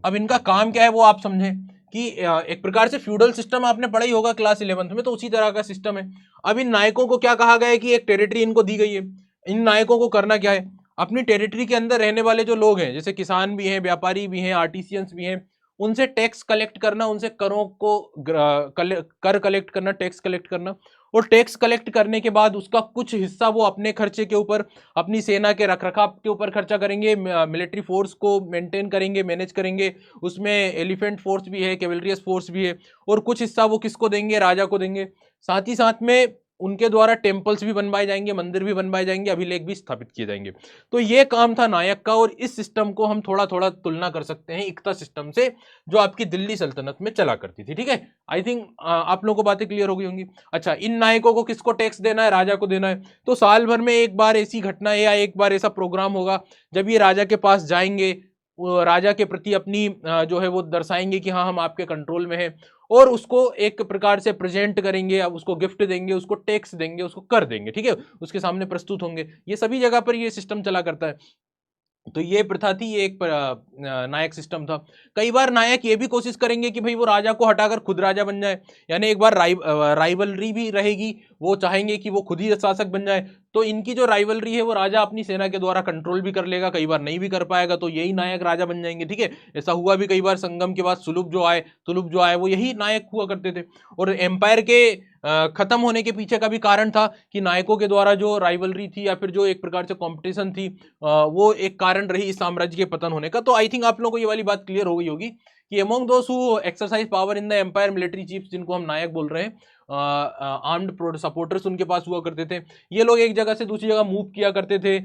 अब इनका काम क्या है वो आप समझें कि एक प्रकार से फ्यूडल सिस्टम आपने पढ़ा ही होगा क्लास 11th में, तो उसी तरह का सिस्टम है। अब इन नायकों को क्या कहा गया है कि एक टेरिटरी इनको दी गई है। इन नायकों को करना क्या है, अपनी टेरिटरी के अंदर रहने वाले जो लोग हैं, जैसे किसान भी हैं, व्यापारी भी हैं, आर्टिसियंस भी हैं, उनसे टैक्स कलेक्ट करना, उनसे करों को कर कलेक्ट करना, टैक्स कलेक्ट करना। और टैक्स कलेक्ट करने के बाद उसका कुछ हिस्सा वो अपने खर्चे के ऊपर, अपनी सेना के रखरखाव के ऊपर खर्चा करेंगे, मिलिट्री फोर्स को मेंटेन करेंगे, मैनेज करेंगे। उसमें एलिफेंट फोर्स भी है, कैवलरियस फोर्स भी है। और कुछ हिस्सा वो किसको देंगे, राजा को देंगे। साथ ही साथ में उनके द्वारा टेम्पल्स भी बनवाए जाएंगे, मंदिर भी बनवाए जाएंगे, अभिलेख भी स्थापित किए जाएंगे। तो ये काम था नायक का। और इस सिस्टम को हम थोड़ा थोड़ा तुलना कर सकते हैं इक्ता सिस्टम से, जो आपकी दिल्ली सल्तनत में चला करती थी, ठीक है। आई थिंक आप लोगों को बातें क्लियर हो गई होंगी। अच्छा, इन नायकों को किसको टैक्स देना है, राजा को देना है। तो साल भर में एक बार ऐसी घटना है या एक बार ऐसा प्रोग्राम होगा जब ये राजा के पास जाएंगे, राजा के प्रति अपनी जो है वो दर्शाएंगे कि हाँ हम आपके कंट्रोल में हैं, और उसको एक प्रकार से प्रेजेंट करेंगे, अब उसको गिफ्ट देंगे, उसको टैक्स देंगे, उसको कर देंगे, ठीक है, उसके सामने प्रस्तुत होंगे। ये सभी जगह पर ये सिस्टम चला करता है। तो ये प्रथा थी, ये एक नायक सिस्टम था। कई बार नायक ये भी कोशिश करेंगे कि भाई वो राजा को हटाकर खुद राजा बन जाए, यानी एक बार राइवलरी भी रहेगी, वो चाहेंगे कि वो खुद ही शासक बन जाए। तो इनकी जो राइवलरी है वो राजा अपनी सेना के द्वारा कंट्रोल भी कर लेगा, कई बार नहीं भी कर पाएगा, तो यही नायक राजा बन जाएंगे, ठीक है। ऐसा हुआ भी कई बार, संगम के बाद तुलुप जो आए वो यही नायक हुआ करते थे। और एम्पायर के खत्म होने के पीछे का भी कारण था कि नायकों के द्वारा जो राइवलरी थी या फिर जो एक प्रकार से कंपटीशन थी, वो एक कारण रही इस साम्राज्य के पतन होने का। तो आई थिंक आप लोगों को ये वाली बात क्लियर हो गई होगी कि among those who exercise power in the empire, military chiefs, जिनको हम नायक बोल रहे हैं, आर्म्ड सपोर्टर्स उनके पास हुआ करते थे। ये लोग एक जगह से दूसरी जगह मूव किया करते थे,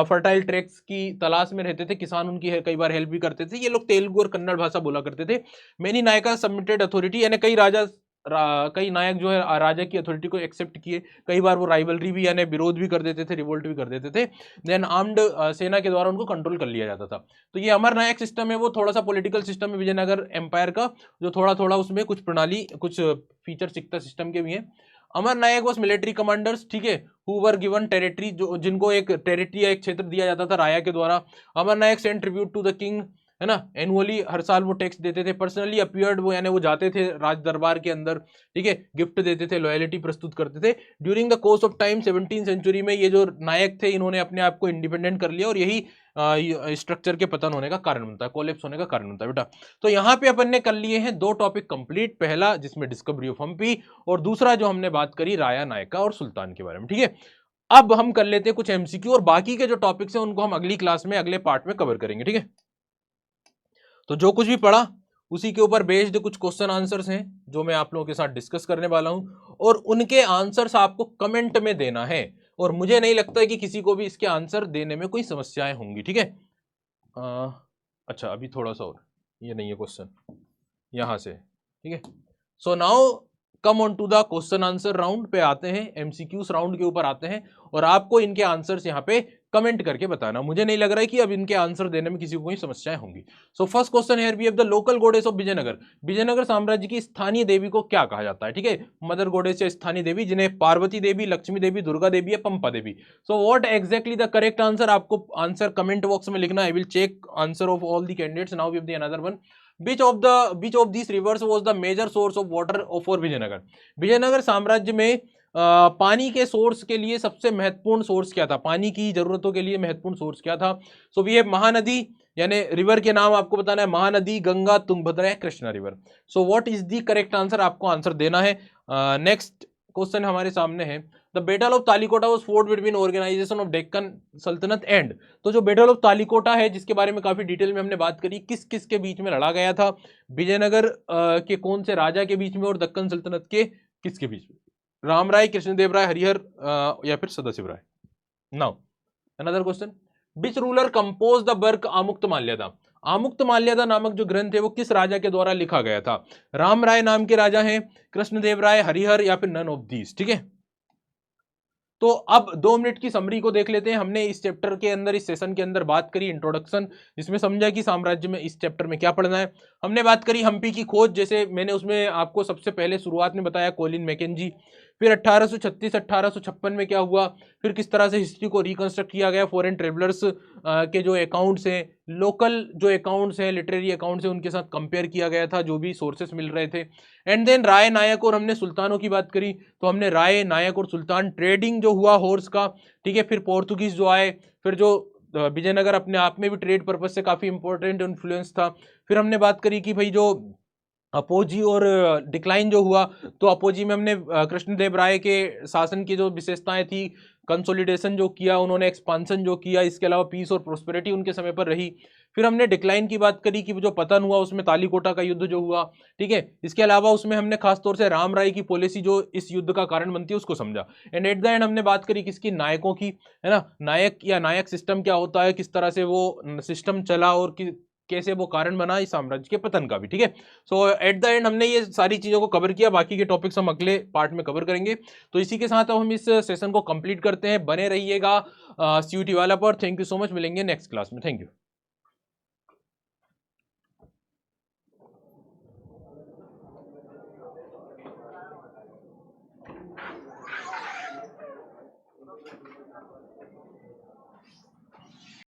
फर्टाइल ट्रैक्स की तलाश में रहते थे, किसान उनकी कई बार हेल्प भी करते थे। ये लोग तेलुगु और कन्नड़ भाषा बोला करते थे। मैनी नायका सबमिटेड अथॉरिटी, यानी कई नायक जो है राजा की अथॉरिटी को एक्सेप्ट किए। कई बार वो राइवलरी भी यानी विरोध भी कर देते थे, रिवोल्ट भी कर देते थे। देन आर्म्ड सेना के द्वारा उनको कंट्रोल कर लिया जाता था। तो ये अमर नायक सिस्टम है, वो थोड़ा सा पॉलिटिकल सिस्टम है विजयनगर एम्पायर का, जो थोड़ा थोड़ा उसमें कुछ प्रणाली, कुछ फीचर सिक्ता सिस्टम के भी हैं। अमर नायक वॉज मिलिट्री कमांडर्स, ठीक है, हु वर गिवन टेरिटरी, जो जिनको एक टेरिटरी या एक क्षेत्र दिया जाता था राजा के द्वारा। Amar Nayak send tribute to the king, है ना, एनुअली, हर साल वो टैक्स देते थे। पर्सनली अपीयर्ड, वो यानी वो जाते थे राज दरबार के अंदर, ठीक है, गिफ्ट देते थे, लॉयलिटी प्रस्तुत करते थे। During the course of time 17th century में ये जो नायक थे, इन्होंने अपने आप को इंडिपेंडेंट कर लिया, और यही स्ट्रक्चर के पतन होने का कारण बनता है, कोलेप्स होने का कारण बनता है बेटा। तो यहाँ पे अपन ने कर लिए हैं 2 टॉपिक कंप्लीट, पहला जिसमें डिस्कवरी ऑफ हम्पी, और दूसरा जो हमने बात करी राया, नायका और सुल्तान के बारे में, ठीक है। अब हम कर लेते हैं कुछ एमसीक्यू, और बाकी के जो टॉपिक्स हैं उनको हम अगली क्लास में, अगले पार्ट में कवर करेंगे, ठीक है। तो जो कुछ भी पढ़ा उसी के ऊपर बेस्ड कुछ क्वेश्चन आंसर्स हैं जो मैं आप लोगों के साथ डिस्कस करने वाला हूं, और उनके आंसर्स आपको कमेंट में देना है। और मुझे नहीं लगता है कि किसी को भी इसके आंसर देने में कोई समस्याएं होंगी, ठीक है। अच्छा, अभी थोड़ा सा और, ये नहीं है क्वेश्चन, यहां से, ठीक है। So now come on to the question answer round पे आते हैं, एमसीक्यूज राउंड के ऊपर आते हैं, और आपको इनके आंसर्स यहाँ पे कमेंट करके बताना। मुझे नहीं लग रहा है कि अब इनके आंसर देने में किसी को कोई समस्याएं होंगी। So first question here we have the local goddess of Vijayanagar. Vijayanagar साम्राज्य की स्थानीय देवी को क्या कहा जाता है, ठीक है, मदर गॉडेस या स्थानीय देवी, जिन्हें पार्वती देवी, लक्ष्मी देवी, दुर्गा देवी या Pampa Devi. So what exactly the correct answer, आपको आंसर कमेंट बॉक्स में लिखना। I will check answer of all the candidates. Now we have the another one. which of these rivers was the major source of water for Vijayanagar. Vijayanagar साम्राज्य में पानी के सोर्स के लिए सबसे महत्वपूर्ण सोर्स क्या था, पानी की जरूरतों के लिए महत्वपूर्ण सोर्स क्या था। सो वी हैव महानदी, यानी रिवर के नाम आपको बताना है, महानदी, गंगा, तुंगभद्रा या Krishna river. So what is the correct answer, आपको आंसर देना है। नेक्स्ट क्वेश्चन हमारे सामने है, the battle of Talikota was fought between organization of Deccan sultanate and, तो जो बैटल ऑफ तालिकोटा है जिसके बारे में काफी डिटेल में हमने बात करी, किस किस के बीच में लड़ा गया था, विजयनगर के कौन से राजा के बीच में और दक्कन सल्तनत के किसके बीच में, रामराय, कृष्णदेव राय, हरिहर या फिर Sadashiva Raya. Now another question, which ruler compose the work Amuktamalyada, Amuktamalyada नामक जो ग्रंथ है वो किस राजा के द्वारा लिखा गया था, राम राय नाम के राजा हैं, कृष्णदेव राय, हरिहर या फिर नन ऑफ दीज। ठीक है, तो अब 2 मिनट की समरी को देख लेते हैं। हमने इस चैप्टर के अंदर, इस सेशन के अंदर बात करी इंट्रोडक्शन, जिसमें समझा कि साम्राज्य में इस चैप्टर में क्या पढ़ना है। हमने बात करी हम्पी की खोज, जैसे मैंने उसमें आपको सबसे पहले शुरुआत में बताया कोलिन मैकेंजी, फिर 1836 1856 में क्या हुआ, फिर किस तरह से हिस्ट्री को रिकंस्ट्रक्ट किया गया, फॉरेन ट्रेवलर्स के जो अकाउंट्स हैं, लोकल जो अकाउंट्स हैं, लिटरेरी अकाउंट्स हैं, उनके साथ कंपेयर किया गया था, जो भी सोर्सेस मिल रहे थे। एंड देन राय, नायक और हमने सुल्तानों की बात करी, तो हमने राय, नायक और सुल्तान, ट्रेडिंग जो हुआ हॉर्स का, ठीक है, फिर पोर्तुगीज जो आए, फिर जो विजयनगर अपने आप में भी ट्रेड पर्पज से काफी इंपॉर्टेंट इन्फ्लुएंस था। फिर हमने बात करी कि भाई जो अपोजी और डिक्लाइन जो हुआ, तो अपोजी में हमने कृष्णदेव राय के शासन की जो विशेषताएं थी, कंसोलिडेशन जो किया उन्होंने, एक्सपांसन जो किया, इसके अलावा पीस और प्रोस्पेरिटी उनके समय पर रही। फिर हमने डिक्लाइन की बात करी कि जो पतन हुआ उसमें तालीकोटा का युद्ध जो हुआ, ठीक है, इसके अलावा उसमें हमने खासतौर से राम राय की पॉलिसी जो इस युद्ध का कारण बनती है उसको समझा। एंड एट द एंड हमने बात करी किसकी, नायकों की, है ना, नायक या नायक सिस्टम क्या होता है, किस तरह से वो सिस्टम चला और कैसे वो कारण बना इस साम्राज्य के पतन का भी। ठीक है, सो एट द एंड हमने ये सारी चीजों को कवर किया, बाकी के टॉपिक्स हम अगले पार्ट में कवर करेंगे। तो इसी के साथ अब हम इस सेशन को कंप्लीट करते हैं। बने रहिएगा सीयूटी वाला पर। थैंक यू सो मच, मिलेंगे नेक्स्ट क्लास में। Thank you.